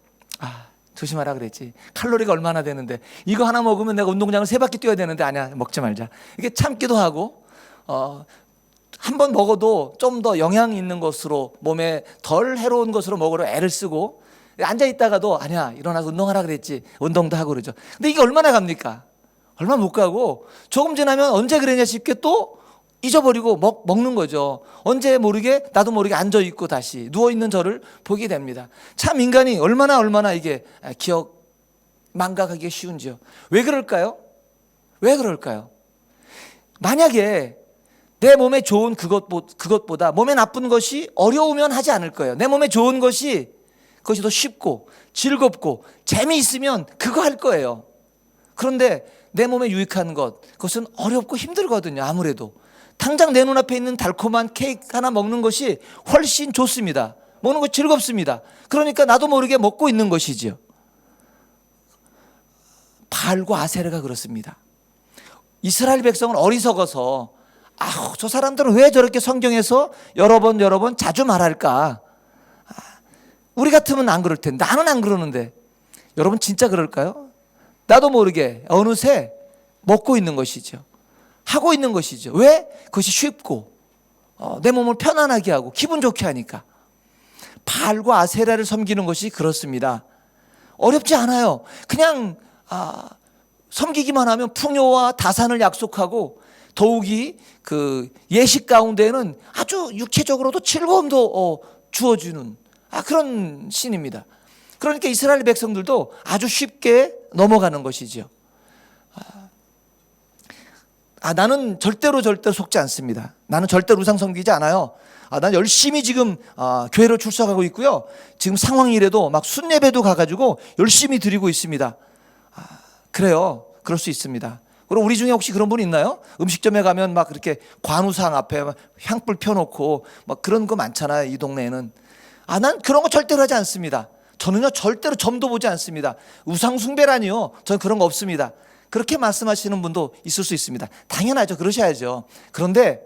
[SPEAKER 5] 조심하라 그랬지. 칼로리가 얼마나 되는데 이거 하나 먹으면 내가 운동장을 3바퀴 뛰어야 되는데 아니야 먹지 말자. 이게 참기도 하고 한 번 먹어도 좀 더 영양 있는 것으로 몸에 덜 해로운 것으로 먹으려 애를 쓰고 앉아있다가도 아니야 일어나서 운동하라 그랬지. 운동도 하고 그러죠. 근데 이게 얼마나 갑니까? 얼마 못 가고 조금 지나면 언제 그랬냐 싶게 또 잊어버리고 먹는 거죠. 언제 모르게 나도 모르게 앉아있고 다시 누워있는 저를 보게 됩니다. 참 인간이 얼마나 이게 기억 망각하기가 쉬운지요. 왜 그럴까요? 왜 그럴까요? 만약에 내 몸에 좋은 그것보다 몸에 나쁜 것이 어려우면 하지 않을 거예요. 내 몸에 좋은 그것이 더 쉽고 즐겁고 재미있으면 그거 할 거예요. 그런데 내 몸에 유익한 그것은 어렵고 힘들거든요. 아무래도 당장 내 눈앞에 있는 달콤한 케이크 하나 먹는 것이 훨씬 좋습니다. 먹는 거 즐겁습니다. 그러니까 나도 모르게 먹고 있는 것이지요. 바알과 아세라가 그렇습니다. 이스라엘 백성은 어리석어서 저 사람들은 왜 저렇게 성경에서 여러 번 자주 말할까? 우리 같으면 안 그럴 텐데 나는 안 그러는데 여러분 진짜 그럴까요? 나도 모르게 어느새 먹고 있는 것이죠. 하고 있는 것이죠. 왜? 그것이 쉽고 내 몸을 편안하게 하고 기분 좋게 하니까. 바알과 아세라를 섬기는 것이 그렇습니다. 어렵지 않아요. 그냥 섬기기만 하면 풍요와 다산을 약속하고 더욱이 그 예식 가운데는 아주 육체적으로도 즐거움도 주어주는 그런 신입니다. 그러니까 이스라엘 백성들도 아주 쉽게 넘어가는 것이죠. 나는 절대로 속지 않습니다. 나는 절대로 우상 섬기지 않아요. 난 열심히 지금 교회로 출석하고 있고요. 지금 상황이라도 막 순예배도 가가지고 열심히 드리고 있습니다. 그래요. 그럴 수 있습니다. 그리고 우리 중에 혹시 그런 분 있나요? 음식점에 가면 막 그렇게 관우상 앞에 막 향불 펴놓고 막 그런 거 많잖아요. 이 동네에는. 난 그런 거 절대로 하지 않습니다. 저는요 절대로 점도 보지 않습니다. 우상 숭배라니요. 저는 그런 거 없습니다. 그렇게 말씀하시는 분도 있을 수 있습니다. 당연하죠. 그러셔야죠. 그런데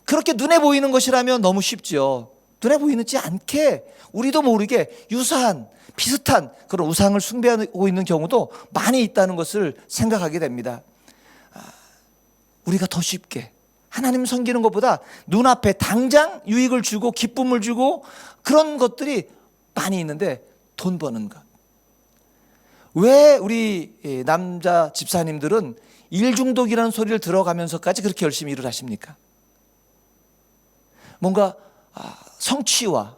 [SPEAKER 5] 그렇게 눈에 보이는 것이라면 너무 쉽죠. 눈에 보이지 않게 우리도 모르게 유사한 비슷한 그런 우상을 숭배하고 있는 경우도 많이 있다는 것을 생각하게 됩니다. 우리가 더 쉽게 하나님 섬기는 것보다 눈앞에 당장 유익을 주고 기쁨을 주고 그런 것들이 많이 있는데 돈 버는 것. 왜 우리 남자 집사님들은 일 중독이라는 소리를 들어가면서까지 그렇게 열심히 일을 하십니까? 뭔가 성취와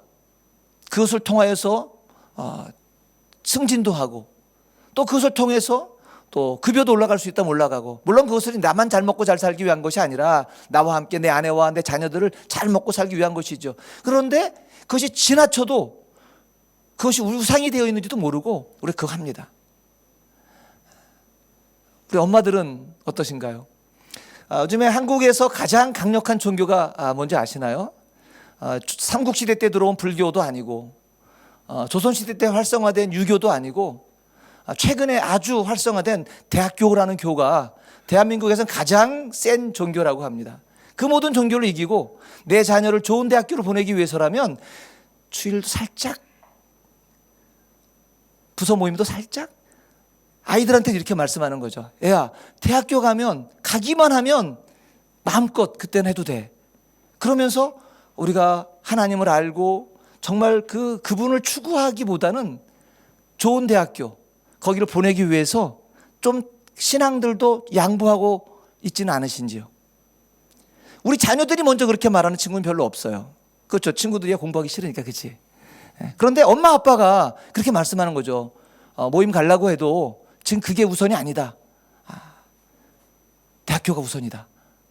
[SPEAKER 5] 그것을 통하여서 승진도 하고 또 그것을 통해서 또 급여도 올라갈 수 있다면 올라가고, 물론 그것은 나만 잘 먹고 잘 살기 위한 것이 아니라 나와 함께 내 아내와 내 자녀들을 잘 먹고 살기 위한 것이죠. 그런데 그것이 지나쳐도 그것이 우상이 되어 있는지도 모르고 우리 그거 합니다. 우리 엄마들은 어떠신가요? 요즘에 한국에서 가장 강력한 종교가 뭔지 아시나요? 삼국시대 때 들어온 불교도 아니고 조선시대 때 활성화된 유교도 아니고 최근에 아주 활성화된 대학교라는 교가 대한민국에서는 가장 센 종교라고 합니다. 그 모든 종교를 이기고 내 자녀를 좋은 대학교로 보내기 위해서라면 주일도 살짝, 부서 모임도 살짝, 아이들한테 이렇게 말씀하는 거죠. 애야, 대학교 가기만 하면 마음껏 그때는 해도 돼. 그러면서 우리가 하나님을 알고 정말 그분을 추구하기보다는 좋은 대학교, 거기를 보내기 위해서 좀 신앙들도 양보하고 있지는 않으신지요? 우리 자녀들이 먼저 그렇게 말하는 친구는 별로 없어요. 그렇죠. 친구들이 공부하기 싫으니까, 그렇지. 그런데 엄마 아빠가 그렇게 말씀하는 거죠. 모임 가려고 해도 지금 그게 우선이 아니다. 대학교가 우선이다.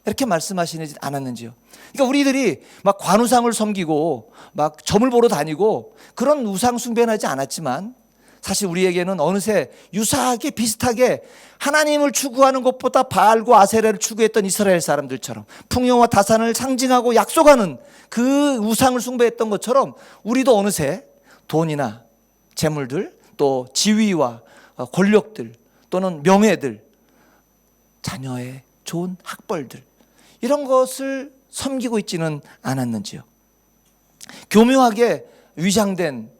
[SPEAKER 5] 이렇게 말씀하시지 않았는지요? 그러니까 우리들이 막 관우상을 섬기고 막 점을 보러 다니고 그런 우상 숭배는 하지 않았지만 사실 우리에게는 어느새 유사하게 비슷하게 하나님을 추구하는 것보다 바알과 아세라를 추구했던 이스라엘 사람들처럼 풍요와 다산을 상징하고 약속하는 그 우상을 숭배했던 것처럼 우리도 어느새 돈이나 재물들, 또 지위와 권력들, 또는 명예들, 자녀의 좋은 학벌들, 이런 것을 섬기고 있지는 않았는지요? 교묘하게 위장된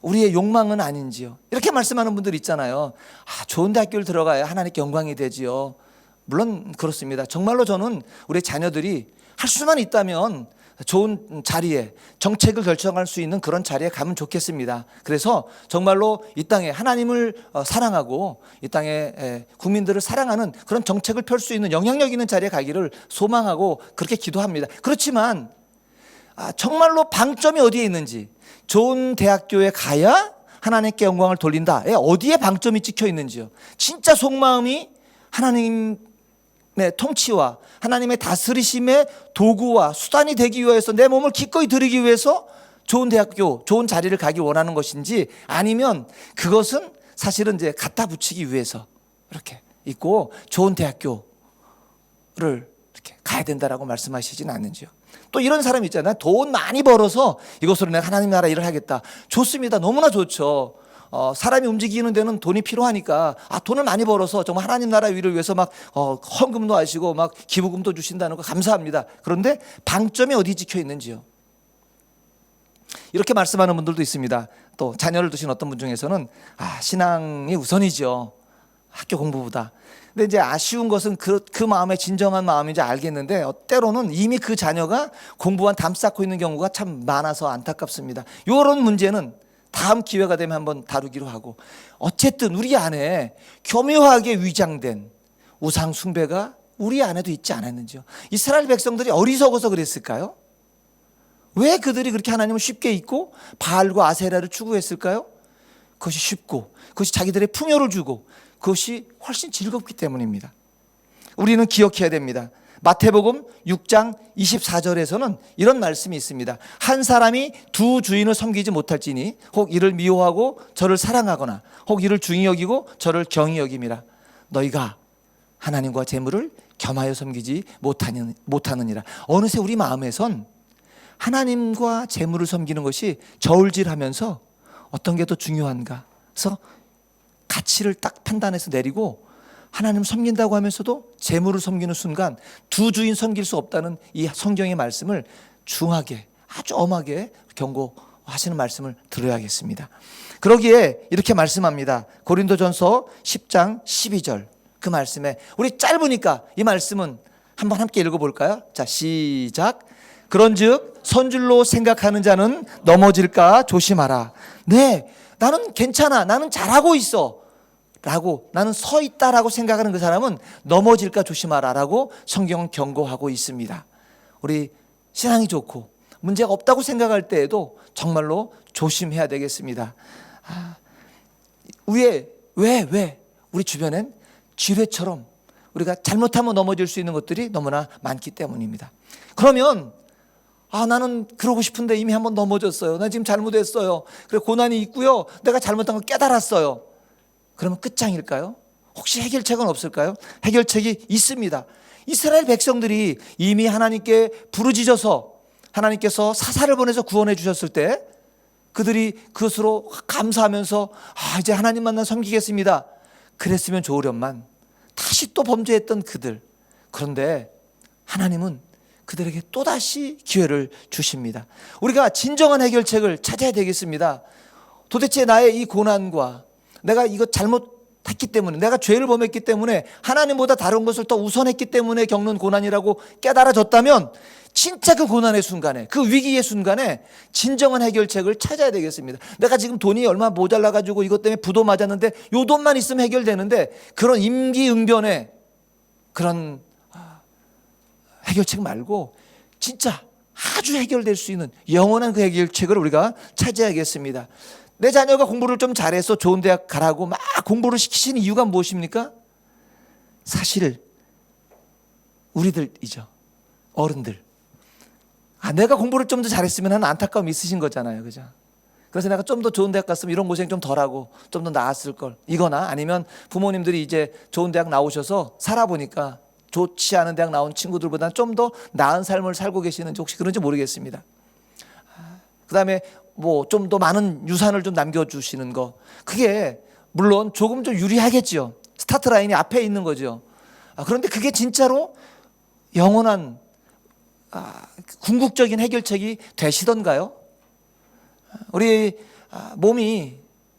[SPEAKER 5] 우리의 욕망은 아닌지요? 이렇게 말씀하는 분들 있잖아요. 좋은 대학교를 들어가야 하나님께 영광이 되지요. 물론 그렇습니다. 정말로 저는 우리 자녀들이 할 수만 있다면 좋은 자리에, 정책을 결정할 수 있는 그런 자리에 가면 좋겠습니다. 그래서 정말로 이 땅에 하나님을 사랑하고 이 땅에 국민들을 사랑하는 그런 정책을 펼 수 있는 영향력 있는 자리에 가기를 소망하고 그렇게 기도합니다. 그렇지만 정말로 방점이 어디에 있는지, 좋은 대학교에 가야 하나님께 영광을 돌린다, 어디에 방점이 찍혀 있는지요? 진짜 속마음이 하나님의 통치와 하나님의 다스리심의 도구와 수단이 되기 위해서 내 몸을 기꺼이 드리기 위해서 좋은 대학교, 좋은 자리를 가기 원하는 것인지, 아니면 그것은 사실은 이제 갖다 붙이기 위해서 이렇게 있고 좋은 대학교를 이렇게 가야 된다라고 말씀하시진 않는지요? 또 이런 사람이 있잖아요. 돈 많이 벌어서 이것으로 내가 하나님 나라 일을 하겠다. 좋습니다. 너무나 좋죠. 사람이 움직이는 데는 돈이 필요하니까 돈을 많이 벌어서 정말 하나님 나라 위를 위해서 막 헌금도 하시고 막 기부금도 주신다는 거 감사합니다. 그런데 방점이 어디 찍혀 있는지요? 이렇게 말씀하는 분들도 있습니다. 또 자녀를 두신 어떤 분 중에서는 신앙이 우선이죠. 학교 공부보다. 근데 이제 아쉬운 것은 그 마음의 진정한 마음인지 알겠는데 때로는 이미 그 자녀가 공부만 담쌓고 있는 경우가 참 많아서 안타깝습니다. 이런 문제는 다음 기회가 되면 한번 다루기로 하고, 어쨌든 우리 안에 교묘하게 위장된 우상 숭배가 우리 안에도 있지 않았는지요. 이스라엘 백성들이 어리석어서 그랬을까요? 왜 그들이 그렇게 하나님을 쉽게 잊고 바알과 아세라를 추구했을까요? 그것이 쉽고, 그것이 자기들의 풍요를 주고, 그것이 훨씬 즐겁기 때문입니다. 우리는 기억해야 됩니다. 마태복음 6장 24절에서는 이런 말씀이 있습니다. 한 사람이 두 주인을 섬기지 못할지니 혹 이를 미워하고 저를 사랑하거나 혹 이를 중히 여기고 저를 경히 여김이라. 너희가 하나님과 재물을 겸하여 섬기지 못하느니라. 어느새 우리 마음에선 하나님과 재물을 섬기는 것이 저울질하면서 어떤 게 더 중요한가 해서 가치를 딱 판단해서 내리고, 하나님 섬긴다고 하면서도 재물을 섬기는 순간 두 주인 섬길 수 없다는 이 성경의 말씀을 중하게, 아주 엄하게 경고하시는 말씀을 들어야겠습니다. 그러기에 이렇게 말씀합니다. 고린도전서 10장 12절 그 말씀에, 우리 짧으니까 이 말씀은 한번 함께 읽어볼까요? 자, 시작. 그런즉 선줄로 생각하는 자는 넘어질까 조심하라. 네, 나는 괜찮아, 나는 잘하고 있어 라고, 나는 서 있다라고 생각하는 그 사람은 넘어질까 조심하라 라고 성경은 경고하고 있습니다. 우리 신앙이 좋고 문제가 없다고 생각할 때에도 정말로 조심해야 되겠습니다. 왜 우리 주변엔 지뢰처럼 우리가 잘못하면 넘어질 수 있는 것들이 너무나 많기 때문입니다. 그러면 나는 그러고 싶은데 이미 한번 넘어졌어요. 나 지금 잘못했어요. 그래, 고난이 있고요. 내가 잘못한 거 깨달았어요. 그러면 끝장일까요? 혹시 해결책은 없을까요? 해결책이 있습니다. 이스라엘 백성들이 이미 하나님께 부르짖어서 하나님께서 사사를 보내서 구원해 주셨을 때 그들이 그것으로 감사하면서 이제 하나님만 나 섬기겠습니다. 그랬으면 좋으련만 다시 또 범죄했던 그들. 그런데 하나님은 그들에게 또다시 기회를 주십니다. 우리가 진정한 해결책을 찾아야 되겠습니다. 도대체 나의 이 고난과 내가 이거 잘못했기 때문에, 내가 죄를 범했기 때문에, 하나님보다 다른 것을 더 우선했기 때문에 겪는 고난이라고 깨달아졌다면 진짜 그 고난의 순간에, 그 위기의 순간에 진정한 해결책을 찾아야 되겠습니다. 내가 지금 돈이 얼마 모자라가지고 이것 때문에 부도 맞았는데 요 돈만 있으면 해결되는데, 그런 임기응변의 그런 해결책 말고 진짜 아주 해결될 수 있는 영원한 그 해결책을 우리가 찾아야겠습니다. 내 자녀가 공부를 좀 잘해서 좋은 대학 가라고 막 공부를 시키시는 이유가 무엇입니까? 사실 우리들이죠. 어른들. 내가 공부를 좀 더 잘했으면 하는 안타까움이 있으신 거잖아요. 그죠? 그래서 내가 좀 더 좋은 대학 갔으면 이런 고생 좀 덜하고 좀 더 나았을 걸. 이거나 아니면 부모님들이 이제 좋은 대학 나오셔서 살아보니까 좋지 않은 대학 나온 친구들보다는 좀 더 나은 삶을 살고 계시는지 혹시 그런지 모르겠습니다. 그 다음에 뭐 좀 더 많은 유산을 좀 남겨주시는 거, 그게 물론 조금 좀 유리하겠죠. 스타트 라인이 앞에 있는 거죠. 그런데 그게 진짜로 영원한 궁극적인 해결책이 되시던가요? 우리 몸이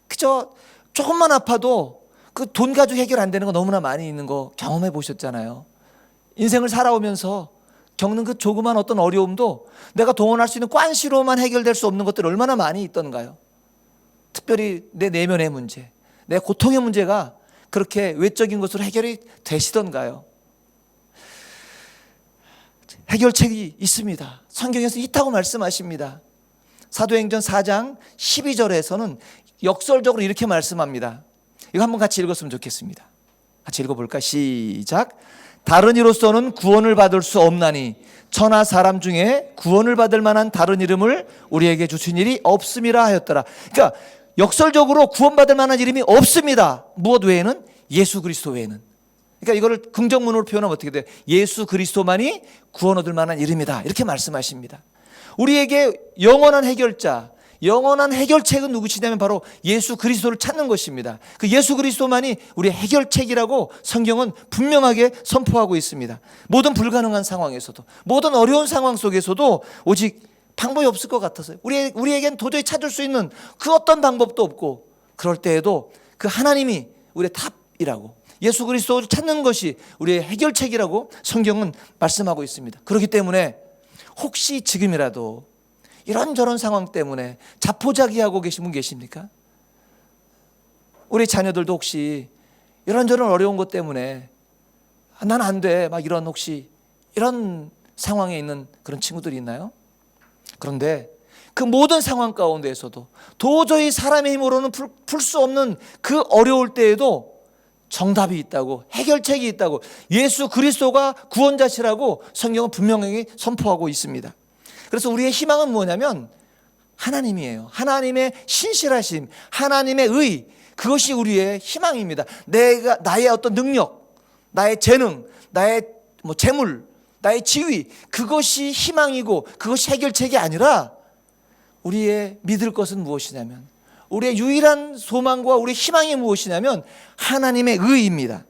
[SPEAKER 5] 그저 조금만 아파도 그 돈 가지고 해결 안 되는 거 너무나 많이 있는 거 경험해 보셨잖아요. 인생을 살아오면서 겪는 그 조그만 어떤 어려움도 내가 동원할 수 있는 관시로만 해결될 수 없는 것들이 얼마나 많이 있던가요? 특별히 내 내면의 문제, 내 고통의 문제가 그렇게 외적인 것으로 해결이 되시던가요? 해결책이 있습니다. 성경에서 있다고 말씀하십니다. 사도행전 4장 12절에서는 역설적으로 이렇게 말씀합니다. 이거 한번 같이 읽었으면 좋겠습니다. 같이 읽어볼까? 시작. 다른 이로서는 구원을 받을 수 없나니 천하 사람 중에 구원을 받을 만한 다른 이름을 우리에게 주신 일이 없음이라 하였더라. 그러니까 역설적으로 구원받을 만한 이름이 없습니다. 무엇 외에는? 예수 그리스도 외에는. 그러니까 이거를 긍정문으로 표현하면 어떻게 돼요? 예수 그리스도만이 구원 얻을 만한 이름이다. 이렇게 말씀하십니다. 우리에게 영원한 해결자, 영원한 해결책은 누구시냐면 바로 예수 그리스도를 찾는 것입니다. 그 예수 그리스도만이 우리의 해결책이라고 성경은 분명하게 선포하고 있습니다. 모든 불가능한 상황에서도, 모든 어려운 상황 속에서도 오직 방법이 없을 것 같아서요. 우리에겐 도저히 찾을 수 있는 그 어떤 방법도 없고, 그럴 때에도 그 하나님이 우리의 답이라고, 예수 그리스도를 찾는 것이 우리의 해결책이라고 성경은 말씀하고 있습니다. 그렇기 때문에 혹시 지금이라도 이런저런 상황 때문에 자포자기하고 계신 분 계십니까? 우리 자녀들도 혹시 이런저런 어려운 것 때문에 난 안 돼, 막 이런 혹시 이런 상황에 있는 그런 친구들이 있나요? 그런데 그 모든 상황 가운데에서도 도저히 사람의 힘으로는 풀 수 없는 그 어려울 때에도 정답이 있다고, 해결책이 있다고, 예수 그리스도가 구원자시라고 성경은 분명히 선포하고 있습니다. 그래서 우리의 희망은 뭐냐면 하나님이에요. 하나님의 신실하심, 하나님의 의, 그것이 우리의 희망입니다. 나의 어떤 능력, 나의 재능, 나의 재물, 나의 지위, 그것이 희망이고 그것이 해결책이 아니라 우리의 믿을 것은 무엇이냐면, 우리의 유일한 소망과 우리의 희망이 무엇이냐면 하나님의 의입니다.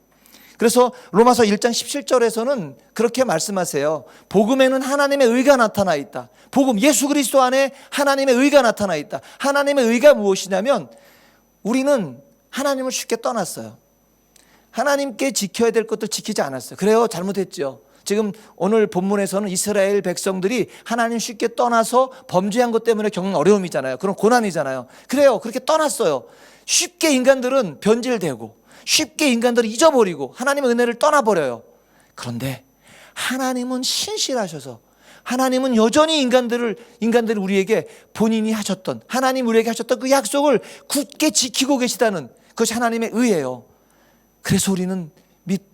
[SPEAKER 5] 그래서 로마서 1장 17절에서는 그렇게 말씀하세요. 복음에는 하나님의 의가 나타나 있다. 복음, 예수 그리스도 안에 하나님의 의가 나타나 있다. 하나님의 의가 무엇이냐면 우리는 하나님을 쉽게 떠났어요. 하나님께 지켜야 될 것도 지키지 않았어요. 그래요, 잘못했죠. 지금 오늘 본문에서는 이스라엘 백성들이 하나님 쉽게 떠나서 범죄한 것 때문에 겪는 어려움이잖아요. 그런 고난이잖아요. 그래요, 그렇게 떠났어요. 쉽게 인간들은 변질되고 쉽게 인간들을 잊어버리고 하나님의 은혜를 떠나버려요. 그런데 하나님은 신실하셔서 하나님은 여전히 인간들을 우리에게 본인이 하셨던, 하나님 우리에게 하셨던 그 약속을 굳게 지키고 계시다는 그것이 하나님의 의예요. 그래서 우리는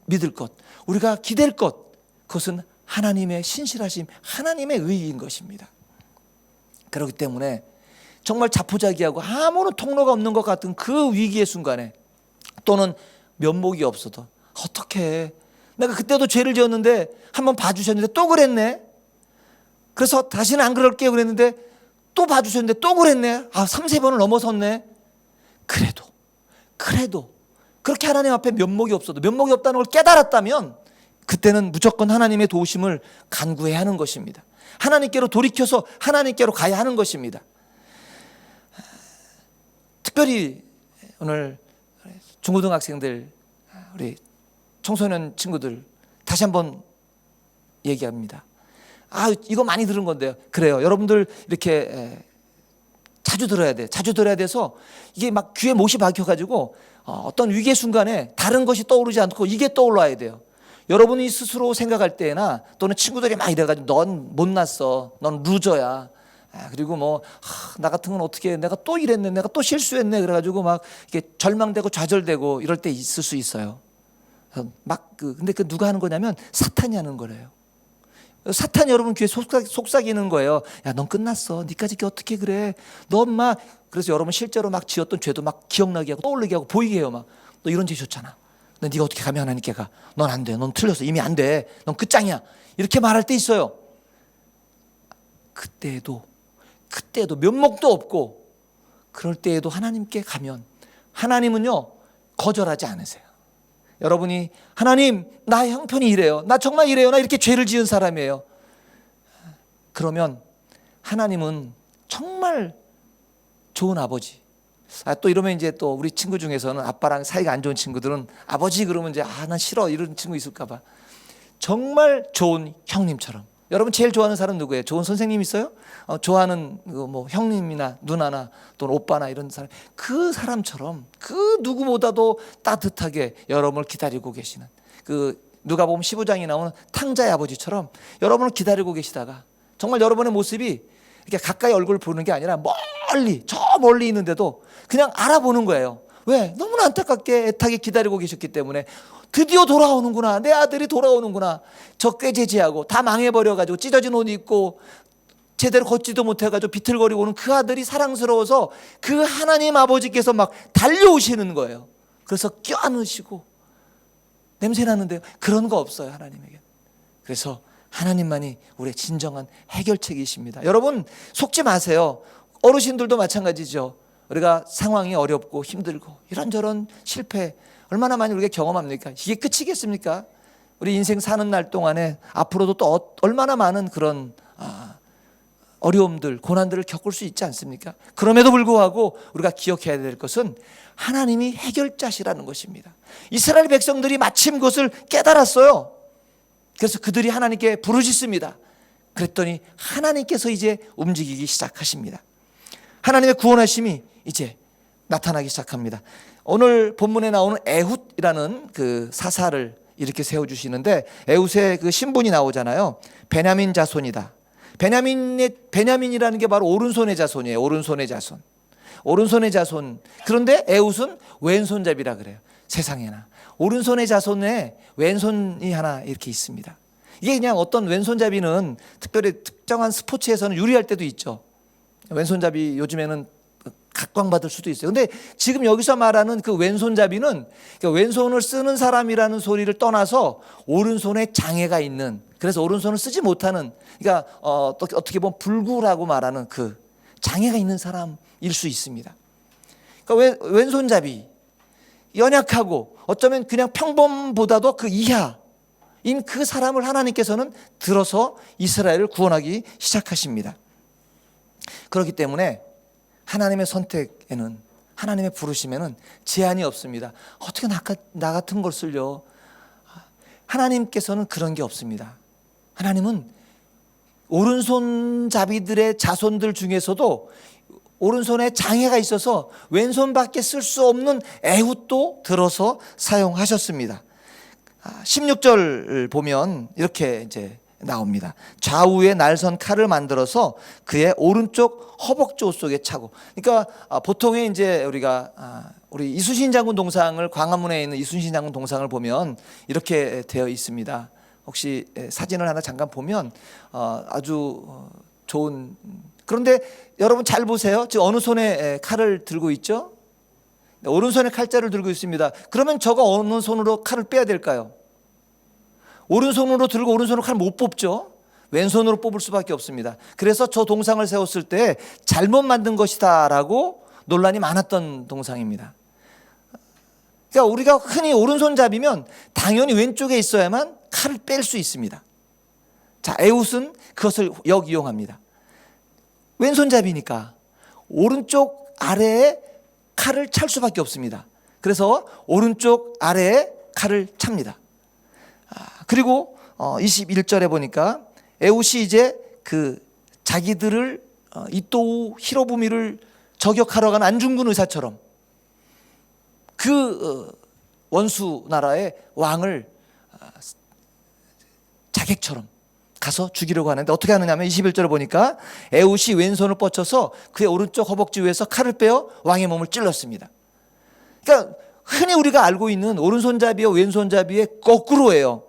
[SPEAKER 5] 믿을 것, 우리가 기댈 것, 그것은 하나님의 신실하심, 하나님의 의인 것입니다. 그렇기 때문에 정말 자포자기하고 아무런 통로가 없는 것 같은 그 위기의 순간에, 또는 면목이 없어도 어떻게, 내가 그때도 죄를 지었는데 한번 봐주셨는데 또 그랬네, 그래서 다시는 안 그럴게요 그랬는데 또 봐주셨는데 또 그랬네, 3, 4번을 넘어섰네. 그래도 그렇게 하나님 앞에 면목이 없어도, 면목이 없다는 걸 깨달았다면 그때는 무조건 하나님의 도우심을 간구해야 하는 것입니다. 하나님께로 돌이켜서 하나님께로 가야 하는 것입니다. 특별히 오늘 중고등학생들, 우리 청소년 친구들 다시 한번 얘기합니다. 이거 많이 들은 건데요. 그래요, 여러분들 이렇게 자주 들어야 돼. 자주 들어야 돼서 이게 막 귀에 못이 박혀가지고 어떤 위기의 순간에 다른 것이 떠오르지 않고 이게 떠올라야 돼요. 여러분이 스스로 생각할 때나 또는 친구들이 막 이래가지고 넌 못났어, 넌 루저야, 그리고 나 같은 건 어떻게, 내가 또 이랬네, 내가 또 실수했네, 그래가지고 막 이게 절망되고 좌절되고 이럴 때 있을 수 있어요. 근데 그 누가 하는 거냐면 사탄이 하는 거래요. 사탄이 여러분 귀에 속삭이는 거예요. 야, 넌 끝났어, 니까지 어떻게 그래, 넌 막. 그래서 여러분 실제로 막 지었던 죄도 막 기억나게 하고 떠올리게 하고 보이게 해요. 막 너 이런 죄 졌잖아, 너 네가 어떻게 가면 하나님께 가, 넌 안 돼, 넌 틀렸어, 이미 안 돼, 넌 끝장이야, 이렇게 말할 때 있어요. 그때에도 면목도 없고 그럴 때에도 하나님께 가면 하나님은요 거절하지 않으세요. 여러분이 하나님, 나의 형편이 이래요, 나 정말 이래요, 나 이렇게 죄를 지은 사람이에요, 그러면 하나님은 정말 좋은 아버지. 또 이러면 이제 또 우리 친구 중에서는 아빠랑 사이가 안 좋은 친구들은 아버지 그러면 이제 난 싫어 이런 친구 있을까 봐. 정말 좋은 형님처럼. 여러분 제일 좋아하는 사람 누구예요? 좋은 선생님 있어요? 좋아하는 형님이나 누나나 또는 오빠나 이런 사람, 그 사람처럼 그 누구보다도 따뜻하게 여러분을 기다리고 계시는, 그 누가 보면 15장에 나오는 탕자의 아버지처럼 여러분을 기다리고 계시다가 정말 여러분의 모습이 이렇게 가까이 얼굴 보는 게 아니라 저 멀리 있는데도 그냥 알아보는 거예요. 왜? 너무나 안타깝게 애타게 기다리고 계셨기 때문에. 드디어 돌아오는구나, 내 아들이 돌아오는구나. 저 꾀죄죄하고 다 망해버려가지고 찢어진 옷 입고 제대로 걷지도 못해가지고 비틀거리고 오는 그 아들이 사랑스러워서 그 하나님 아버지께서 막 달려오시는 거예요. 그래서 껴안으시고, 냄새 나는데요, 그런 거 없어요 하나님에게. 그래서 하나님만이 우리의 진정한 해결책이십니다. 여러분 속지 마세요. 어르신들도 마찬가지죠. 우리가 상황이 어렵고 힘들고 이런저런 실패 얼마나 많이 우리가 경험합니까? 이게 끝이겠습니까? 우리 인생 사는 날 동안에 앞으로도 또 얼마나 많은 그런 어려움들, 고난들을 겪을 수 있지 않습니까? 그럼에도 불구하고 우리가 기억해야 될 것은 하나님이 해결자시라는 것입니다. 이스라엘 백성들이 마침 그것을 깨달았어요. 그래서 그들이 하나님께 부르짖습니다. 그랬더니 하나님께서 이제 움직이기 시작하십니다. 하나님의 구원하심이 이제 나타나기 시작합니다. 오늘 본문에 나오는 에훗이라는 그 사사를 이렇게 세워주시는데, 에훗의 그 신분이 나오잖아요. 베냐민 자손이다. 베냐민이라는 게 바로 오른손의 자손이에요. 오른손의 자손. 오른손의 자손. 그런데 에훗은 왼손잡이라 그래요. 세상에나. 오른손의 자손에 왼손이 하나 이렇게 있습니다. 이게 그냥 어떤 왼손잡이는 특별히 특정한 스포츠에서는 유리할 때도 있죠. 왼손잡이 요즘에는 각광받을 수도 있어요. 근데 지금 여기서 말하는 그 왼손잡이는 그러니까 왼손을 쓰는 사람이라는 소리를 떠나서 오른손에 장애가 있는, 그래서 오른손을 쓰지 못하는, 그러니까 어떻게 보면 불구라고 말하는 그 장애가 있는 사람일 수 있습니다. 그러니까 왼손잡이, 연약하고 어쩌면 그냥 평범보다도 그 이하인 그 사람을 하나님께서는 들어서 이스라엘을 구원하기 시작하십니다. 그렇기 때문에 하나님의 선택에는, 하나님의 부르심에는 제한이 없습니다. 어떻게 나 같은 것을요? 하나님께서는 그런 게 없습니다. 하나님은 오른손잡이들의 자손들 중에서도 오른손에 장애가 있어서 왼손밖에 쓸 수 없는 에훗도 들어서 사용하셨습니다. 16절 보면 이렇게 이제 나옵니다. 좌우에 날선 칼을 만들어서 그의 오른쪽 허벅지 옷 속에 차고. 그러니까 보통의 이제 우리 이순신 장군 동상을, 광화문에 있는 이순신 장군 동상을 보면 이렇게 되어 있습니다. 혹시 사진을 하나 잠깐 보면 아주 좋은. 그런데 여러분 잘 보세요. 지금 어느 손에 칼을 들고 있죠? 오른손에 칼자를 들고 있습니다. 그러면 저가 어느 손으로 칼을 빼야 될까요? 오른손으로 들고 오른손으로 칼 못 뽑죠. 왼손으로 뽑을 수밖에 없습니다. 그래서 저 동상을 세웠을 때 잘못 만든 것이다 라고 논란이 많았던 동상입니다. 그러니까 우리가 흔히 오른손잡이면 당연히 왼쪽에 있어야만 칼을 뺄 수 있습니다. 자, 에훗은 그것을 역이용합니다. 왼손잡이니까 오른쪽 아래에 칼을 찰 수밖에 없습니다. 그래서 오른쪽 아래에 칼을 찹니다. 그리고 21절에 보니까 에훗이 이제 그 자기들을 이토우 히로부미를 저격하러 간 안중근 의사처럼 그 원수 나라의 왕을 자객처럼 가서 죽이려고 하는데 어떻게 하느냐면 21절에 보니까 에훗이 왼손을 뻗쳐서 그의 오른쪽 허벅지 위에서 칼을 빼어 왕의 몸을 찔렀습니다. 그러니까 흔히 우리가 알고 있는 오른손잡이와 왼손잡이의 거꾸로예요.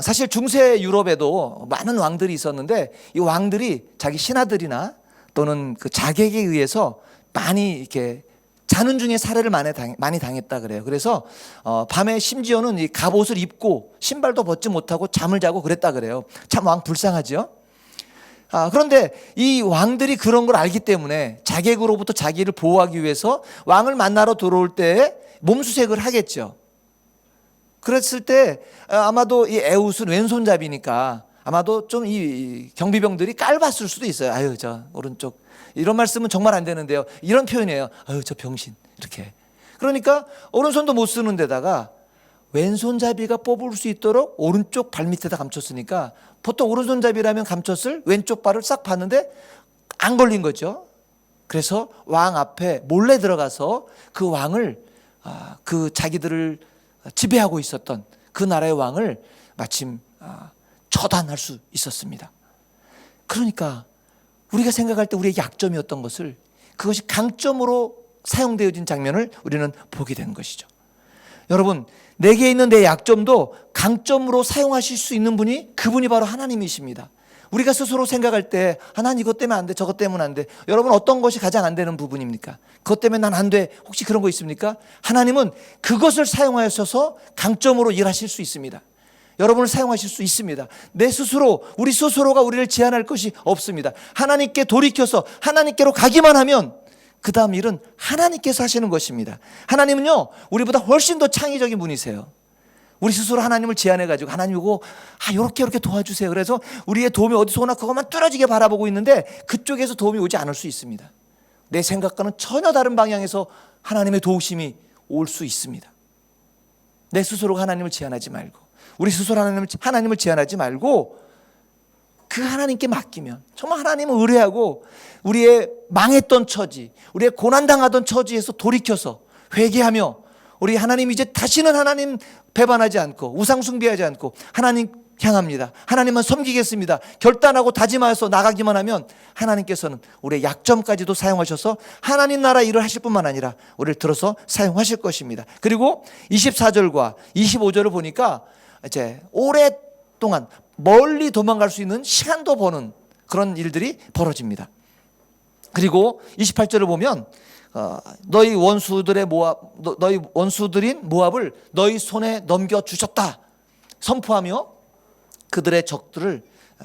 [SPEAKER 5] 사실 중세 유럽에도 많은 왕들이 있었는데 이 왕들이 자기 신하들이나 또는 그 자객에 의해서 많이 이렇게 자는 중에 살해를 많이 당했다 그래요. 그래서 밤에 심지어는 이 갑옷을 입고 신발도 벗지 못하고 잠을 자고 그랬다 그래요. 참 왕 불쌍하죠. 그런데 이 왕들이 그런 걸 알기 때문에 자객으로부터 자기를 보호하기 위해서 왕을 만나러 들어올 때 몸수색을 하겠죠. 그랬을 때 아마도 이 에훗은 왼손잡이니까 아마도 좀 이 경비병들이 깔봤을 수도 있어요. 아유, 저 오른쪽, 이런 말씀은 정말 안 되는데요. 이런 표현이에요. 아유, 저 병신. 이렇게. 그러니까 오른손도 못 쓰는 데다가 왼손잡이가 뽑을 수 있도록 오른쪽 발밑에다 감췄으니까 보통 오른손잡이라면 감췄을 왼쪽 발을 싹 봤는데 안 걸린 거죠. 그래서 왕 앞에 몰래 들어가서 그 왕을, 그 자기들을 지배하고 있었던 그 나라의 왕을 마침 처단할 수 있었습니다. 그러니까 우리가 생각할 때 우리의 약점이었던 것을 그것이 강점으로 사용되어진 장면을 우리는 보게 된 것이죠. 여러분, 내게 있는 내 약점도 강점으로 사용하실 수 있는 분이 그분이 바로 하나님이십니다. 우리가 스스로 생각할 때 난 이것 때문에 안 돼, 저것 때문에 안 돼. 여러분, 어떤 것이 가장 안 되는 부분입니까? 그것 때문에 난 안 돼. 혹시 그런 거 있습니까? 하나님은 그것을 사용하셔서 강점으로 일하실 수 있습니다. 여러분을 사용하실 수 있습니다. 내 스스로, 우리 스스로가 우리를 제한할 것이 없습니다. 하나님께 돌이켜서 하나님께로 가기만 하면 그 다음 일은 하나님께서 하시는 것입니다. 하나님은요, 우리보다 훨씬 더 창의적인 분이세요. 우리 스스로 하나님을 제안해가지고 하나님 이거 이렇게 도와주세요. 그래서 우리의 도움이 어디서 오나 그것만 뚫어지게 바라보고 있는데 그쪽에서 도움이 오지 않을 수 있습니다. 내 생각과는 전혀 다른 방향에서 하나님의 도우심이 올 수 있습니다. 내 스스로가 하나님을 제안하지 말고 우리 스스로 하나님을 제안하지 말고 그 하나님께 맡기면 정말 하나님을 의뢰하고 우리의 망했던 처지, 우리의 고난당하던 처지에서 돌이켜서 회개하며 우리 하나님 이제 다시는 하나님 배반하지 않고 우상 숭배하지 않고 하나님 향합니다. 하나님만 섬기겠습니다. 결단하고 다짐하여서 나가기만 하면 하나님께서는 우리의 약점까지도 사용하셔서 하나님 나라 일을 하실 뿐만 아니라 우리를 들어서 사용하실 것입니다. 그리고 24절과 25절을 보니까 이제 오랫동안 멀리 도망갈 수 있는 시간도 버는 그런 일들이 벌어집니다. 그리고 28절을 보면 너희 원수들인 모압을 너희 손에 넘겨 주셨다 선포하며 그들의 적들을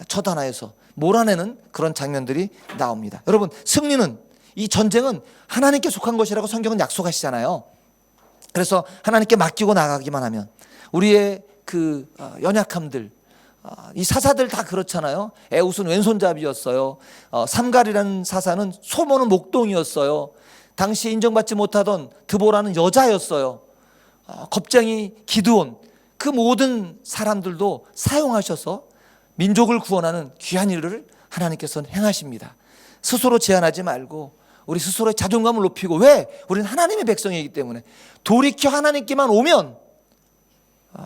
[SPEAKER 5] 처단하여서 몰아내는 그런 장면들이 나옵니다. 여러분, 승리는, 이 전쟁은 하나님께 속한 것이라고 성경은 약속하시잖아요. 그래서 하나님께 맡기고 나가기만 하면 우리의 그 연약함들, 이 사사들 다 그렇잖아요. 에웃은 왼손잡이였어요. 삼갈이라는 사사는 소모는 목동이었어요. 당시 인정받지 못하던 드보라는 여자였어요. 겁쟁이 기드온, 그 모든 사람들도 사용하셔서 민족을 구원하는 귀한 일을 하나님께서는 행하십니다. 스스로 제한하지 말고 우리 스스로의 자존감을 높이고, 왜? 우리는 하나님의 백성이기 때문에 돌이켜 하나님께만 오면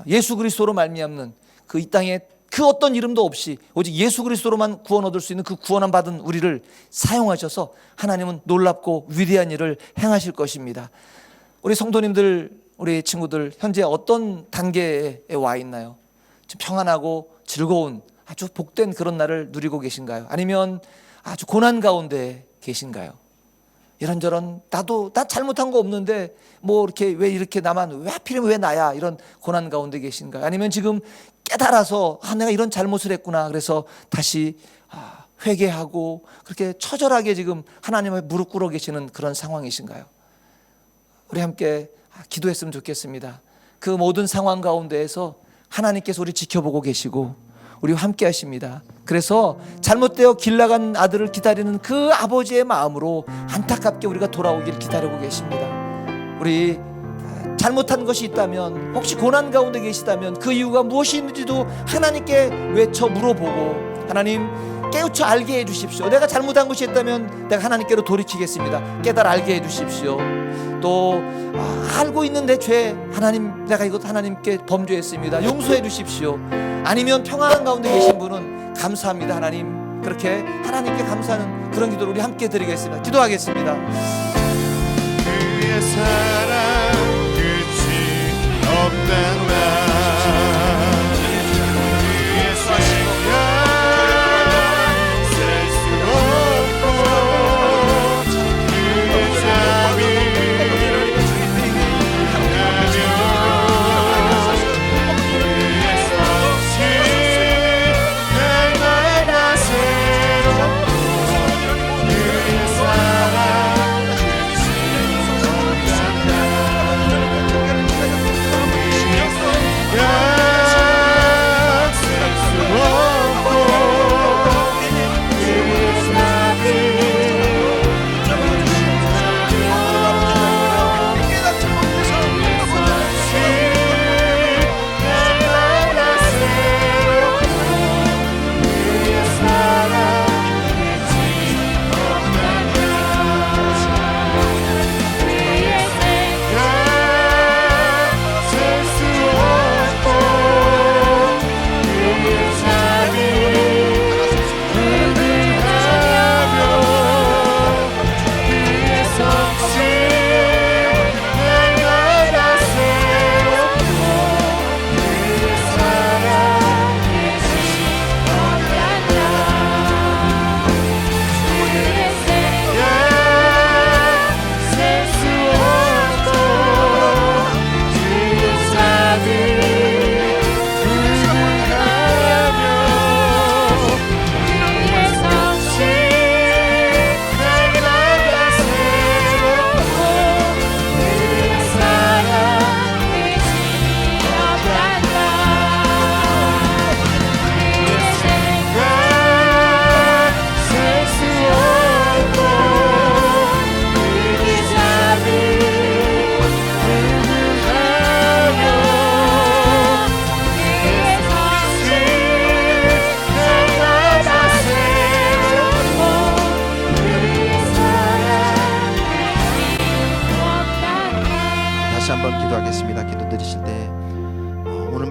[SPEAKER 5] 예수 그리스도로 말미암는 그 이 땅에 그 어떤 이름도 없이 오직 예수 그리스도로만 구원 얻을 수 있는 그 구원함 받은 우리를 사용하셔서 하나님은 놀랍고 위대한 일을 행하실 것입니다. 우리 성도님들, 우리 친구들 현재 어떤 단계에 와 있나요? 좀 평안하고 즐거운 아주 복된 그런 날을 누리고 계신가요? 아니면 아주 고난 가운데 계신가요? 이런저런 나 잘못한 거 없는데 뭐 이렇게 왜 이렇게 나만 왜 하필이면 왜 나야, 이런 고난 가운데 계신가요? 아니면 지금 깨달아서 내가 이런 잘못을 했구나, 그래서 다시 회개하고 그렇게 처절하게 지금 하나님을 무릎 꿇어 계시는 그런 상황이신가요? 우리 함께 기도했으면 좋겠습니다. 그 모든 상황 가운데에서 하나님께서 우리 지켜보고 계시고 우리와 함께 하십니다. 그래서 잘못되어 길 나간 아들을 기다리는 그 아버지의 마음으로 안타깝게 우리가 돌아오길 기다리고 계십니다. 우리 잘못한 것이 있다면, 혹시 고난 가운데 계시다면 그 이유가 무엇인지도 하나님께 외쳐 물어보고, 하나님 깨우쳐 알게 해주십시오. 내가 잘못한 것이 있다면 내가 하나님께로 돌이키겠습니다. 깨달아 알게 해주십시오. 또 알고 있는 내 죄, 하나님 내가 이것 하나님께 범죄했습니다, 용서해 주십시오. 아니면 평안한 가운데 계신 분은 감사합니다 하나님, 그렇게 하나님께 감사하는 그런 기도를 우리 함께 드리겠습니다. 기도하겠습니다.
[SPEAKER 4] 그의 사랑 끝이 없단다. 그의 사랑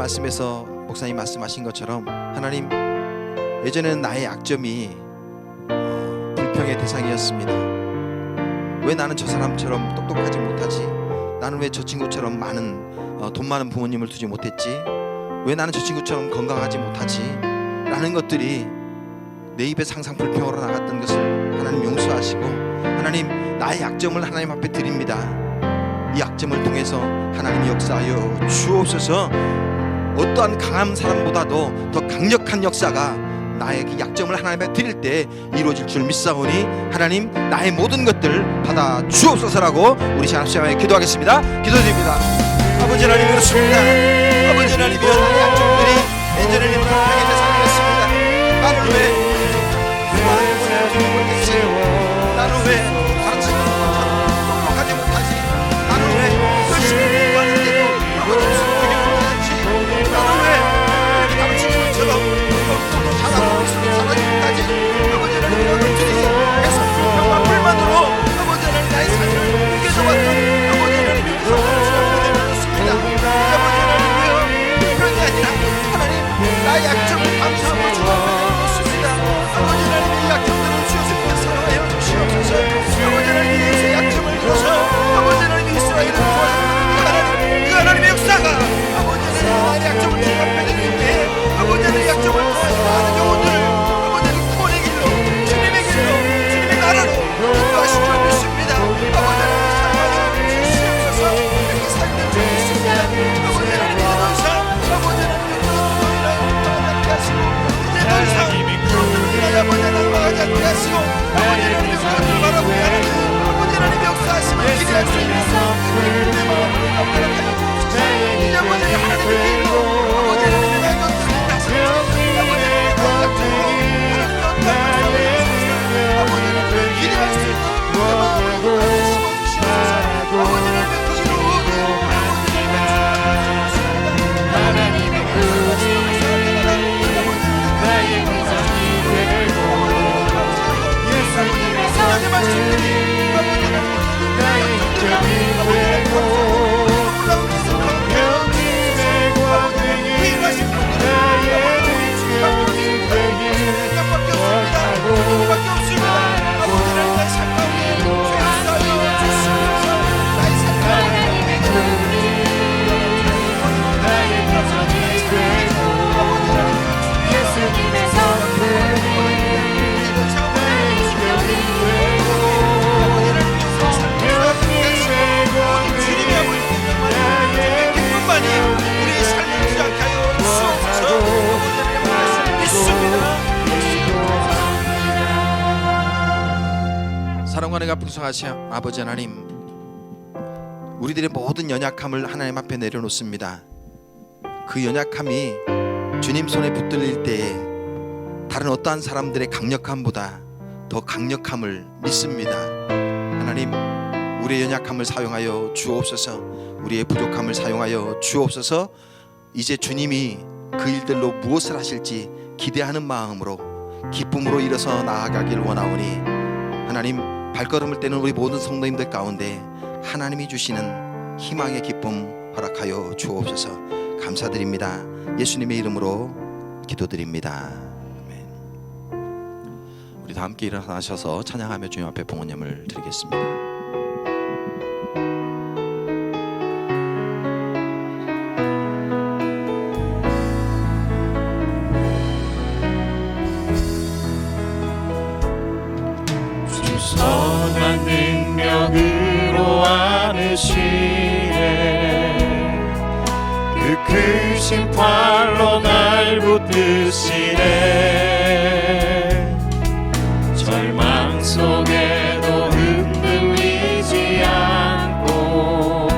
[SPEAKER 3] 말씀에서 목사님 말씀하신 것처럼 하나님, 예전에는 나의 약점이 불평의 대상이었습니다. 왜 나는 저 사람처럼 똑똑하지 못하지? 나는 왜 저 친구처럼 돈 많은 부모님을 두지 못했지? 왜 나는 저 친구처럼 건강하지 못하지? 라는 것들이 내 입에서 항상 불평으로 나갔던 것을 하나님 용서하시고, 하나님, 나의 약점을 하나님 앞에 드립니다. 이 약점을 통해서 하나님이 역사하여 주옵소서. 어떠한 강한 사람보다도 더 강력한 역사가 나의 그 약점을 하나님께 드릴 때 이루어질 줄 믿사오니 하나님, 나의 모든 것들 받아 주옵소서라고 우리 시간에 기도하겠습니다. 기도드립니다. 아버지 하나님, 그렇습니다. 아버지 하나님, 나의 약점들이 예전에는 불평의 대상이었습니다. 나는 왜 나는 왜 가르치는 것처럼 똑똑하지 못하지? 나는 왜 열심히 공부하는데도 아버지 성공이 못하지? 나는 왜 가르치는 것처럼 공부도 잘하고 미술도 잘하지 못하지? 아버지 하나님, 이런 것들이 계속 불평과 불만으로 아버지 하나님 나의 삶을 깨져왔던 아버지 하나님, 주였습니다. 아버지 하나님이여, 그런 게 아니라 하나님, 나의 약점을 감사하고 주옵소서. 아버지 하나님의 약점들을 주여서 사랑하여 주시옵소서. 아버지 하나님이 제 약점을 들어서 아버지 하나님이 이스라엘을 구하는 그 하나님의 역사가 아버지 하나님 나의 약점을 주님 앞에 드릴 때 아버지 하나님의 약점을 통하여 많은 영혼들을 아버지 하나님 구원의 길로, 주님의 길로, 주님의 나라로 인도하실 줄 믿습니다. 아버지 하나님 사랑하여 주시옵소서. 이렇게 살면 줄 믿습니다. 아버지 하나님, 이제 더 이상 아버지 하나님의 구원이라 떠나지 하시고, 이제 더 이상 아버지 하나님 망하지 않게 하시고, 아버지 하나님의 구원을 바라보게 하는 아버지 하나님의 역사하심을 기대할 수 있는 내 마음을 감당하여 주옵소서. 이제 아버지 하나님의 길로 아버지 하나님의 나의 것들을 다스려 아버지 하나님의 나의 약점으로 하나님의 어떤 말씀을 아버지 하나님을 기대할 수 있는 내 마음을 심어주시옵소서. 아버지 하나님의 그 길로 하나님의 나의 위선이 되고 예수님의 말씀들이 나의 인격이 되고 하나님의 권능이 나의 인격이 되길 원하고 바라고 나의 삶 가운데 역사하여 주시옵소서. 나의 삶 가운데 나의 위선이 되고 예수님의 성품이 사랑과 은혜가 풍성하시오 아버지 하나님, 우리들의 모든 연약함을 하나님 앞에 내려놓습니다. 그 연약함이 주님 손에 붙들릴 때에 다른 어떠한 사람들의 강력함보다 더 강력함을 믿습니다. 하나님, 우리의 연약함을 사용하여 주옵소서. 우리의 부족함을 사용하여 주옵소서. 이제 주님이 그 일들로 무엇을 하실지 기대하는 마음으로 기쁨으로 일어서 나아가길 원하오니 하나님, 발걸음을 떼는 우리 모든 성도님들 가운데 하나님이 주시는 희망의 기쁨 허락하여 주옵소서. 감사드립니다. 예수님의 이름으로 기도드립니다. 아멘. 우리 다 함께 일어나셔서 찬양하며 주님 앞에 봉헌예물 드리겠습니다.
[SPEAKER 4] 선한 능력으로 안으시네, 그 크신 팔로 날 붙드시네. 절망 속에도 흔들리지 않고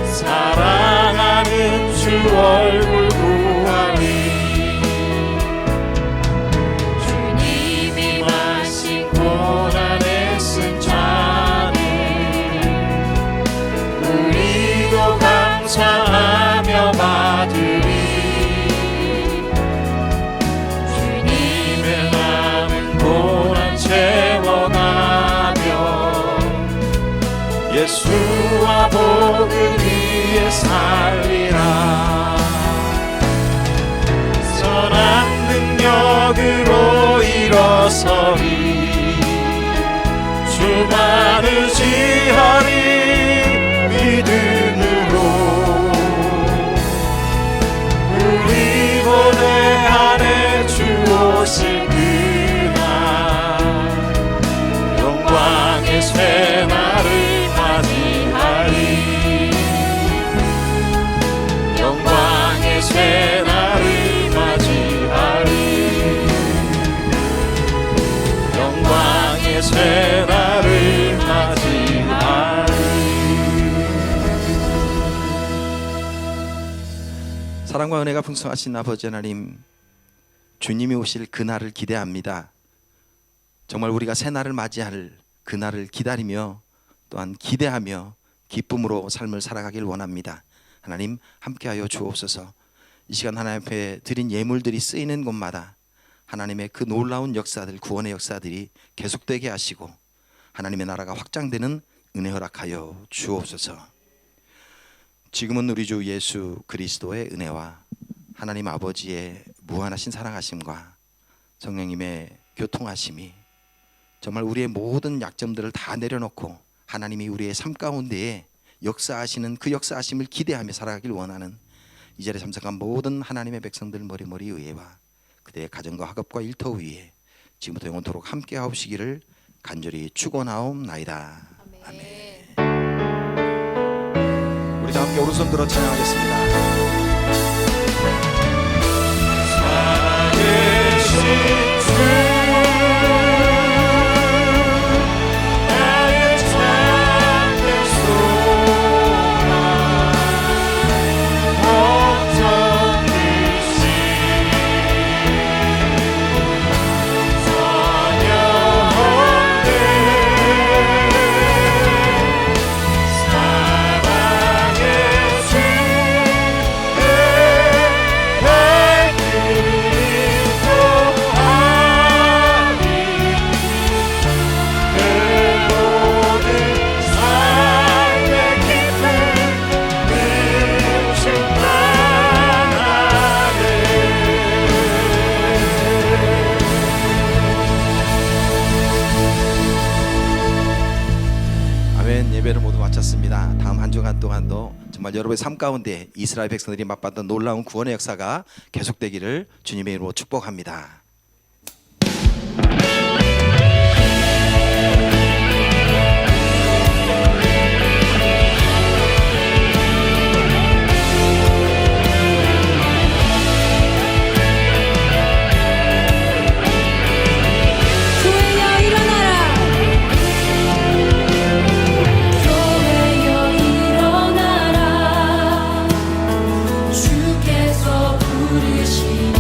[SPEAKER 4] 사랑하는 주 얼굴 구하리. 감사하며 받으리. 주님의 남은 고난 채워가며 예수와 복음 위에 살리라. 서리 주만 의지하리 믿음으로 우리 고뇌 안에 주 오실 그날 영광의 새날을 맞이하리 영광의 새날을 맞이하리 영광의 새날을 맞이하리.
[SPEAKER 3] 사랑과 은혜가 풍성하신 아버지 하나님, 주님이 오실 그날을 기대합니다. 정말 우리가 새날을 맞이할 그날을 기다리며 또한 기대하며 기쁨으로 삶을 살아가길 원합니다. 하나님 함께하여 주옵소서. 이 시간 하나님 앞에 드린 예물들이 쓰이는 곳마다 하나님의 그 놀라운 역사들, 구원의 역사들이 계속되게 하시고 하나님의 나라가 확장되는 은혜 허락하여 주옵소서. 지금은 우리 주 예수 그리스도의 은혜와 하나님 아버지의 무한하신 사랑하심과 성령님의 교통하심이 정말 우리의 모든 약점들을 다 내려놓고 하나님이 우리의 삶 가운데에 역사하시는 그 역사하심을 기대하며 살아가길 원하는 이 자리에 참석한 모든 하나님의 백성들 머리머리 의회와 그대의 가정과 학업과 일터 위에 지금부터 영원토록 함께 하옵시기를 간절히 축원하옵나이다. 아멘. 우리 다 함께 오른손 들어 찬양하겠습니다.
[SPEAKER 4] 살아계신 주 나의 참된 소망 걱정이시 전혀 없네 사랑의 주 내 그리스도 아니 그 모든 삶의 기쁨 늘 충만하네.
[SPEAKER 3] 아멘. 예배를 모두 마쳤습니다. 다음 한 주간 동안도 정말 여러분의 삶 가운데 이스라엘 백성들이 맛봤던 놀라운 구원의 역사가 계속되기를 주님의 이름으로 축복합니다.
[SPEAKER 1] 교회여 일어나라 교회여 일어나라 주께서 부르시니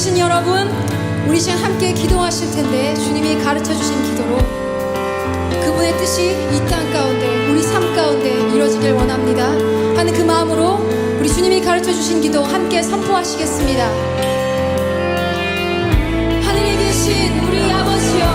[SPEAKER 1] 계신 여러분, 우리 시간 함께 기도하실 텐데 주님이 가르쳐 주신 기도로 그분의 뜻이 이 땅 가운데 우리 삶 가운데 이루어지길 원합니다 하는 그 마음으로 우리 주님이 가르쳐 주신 기도 함께 선포하시겠습니다. 하늘에 계신 우리 아버지여,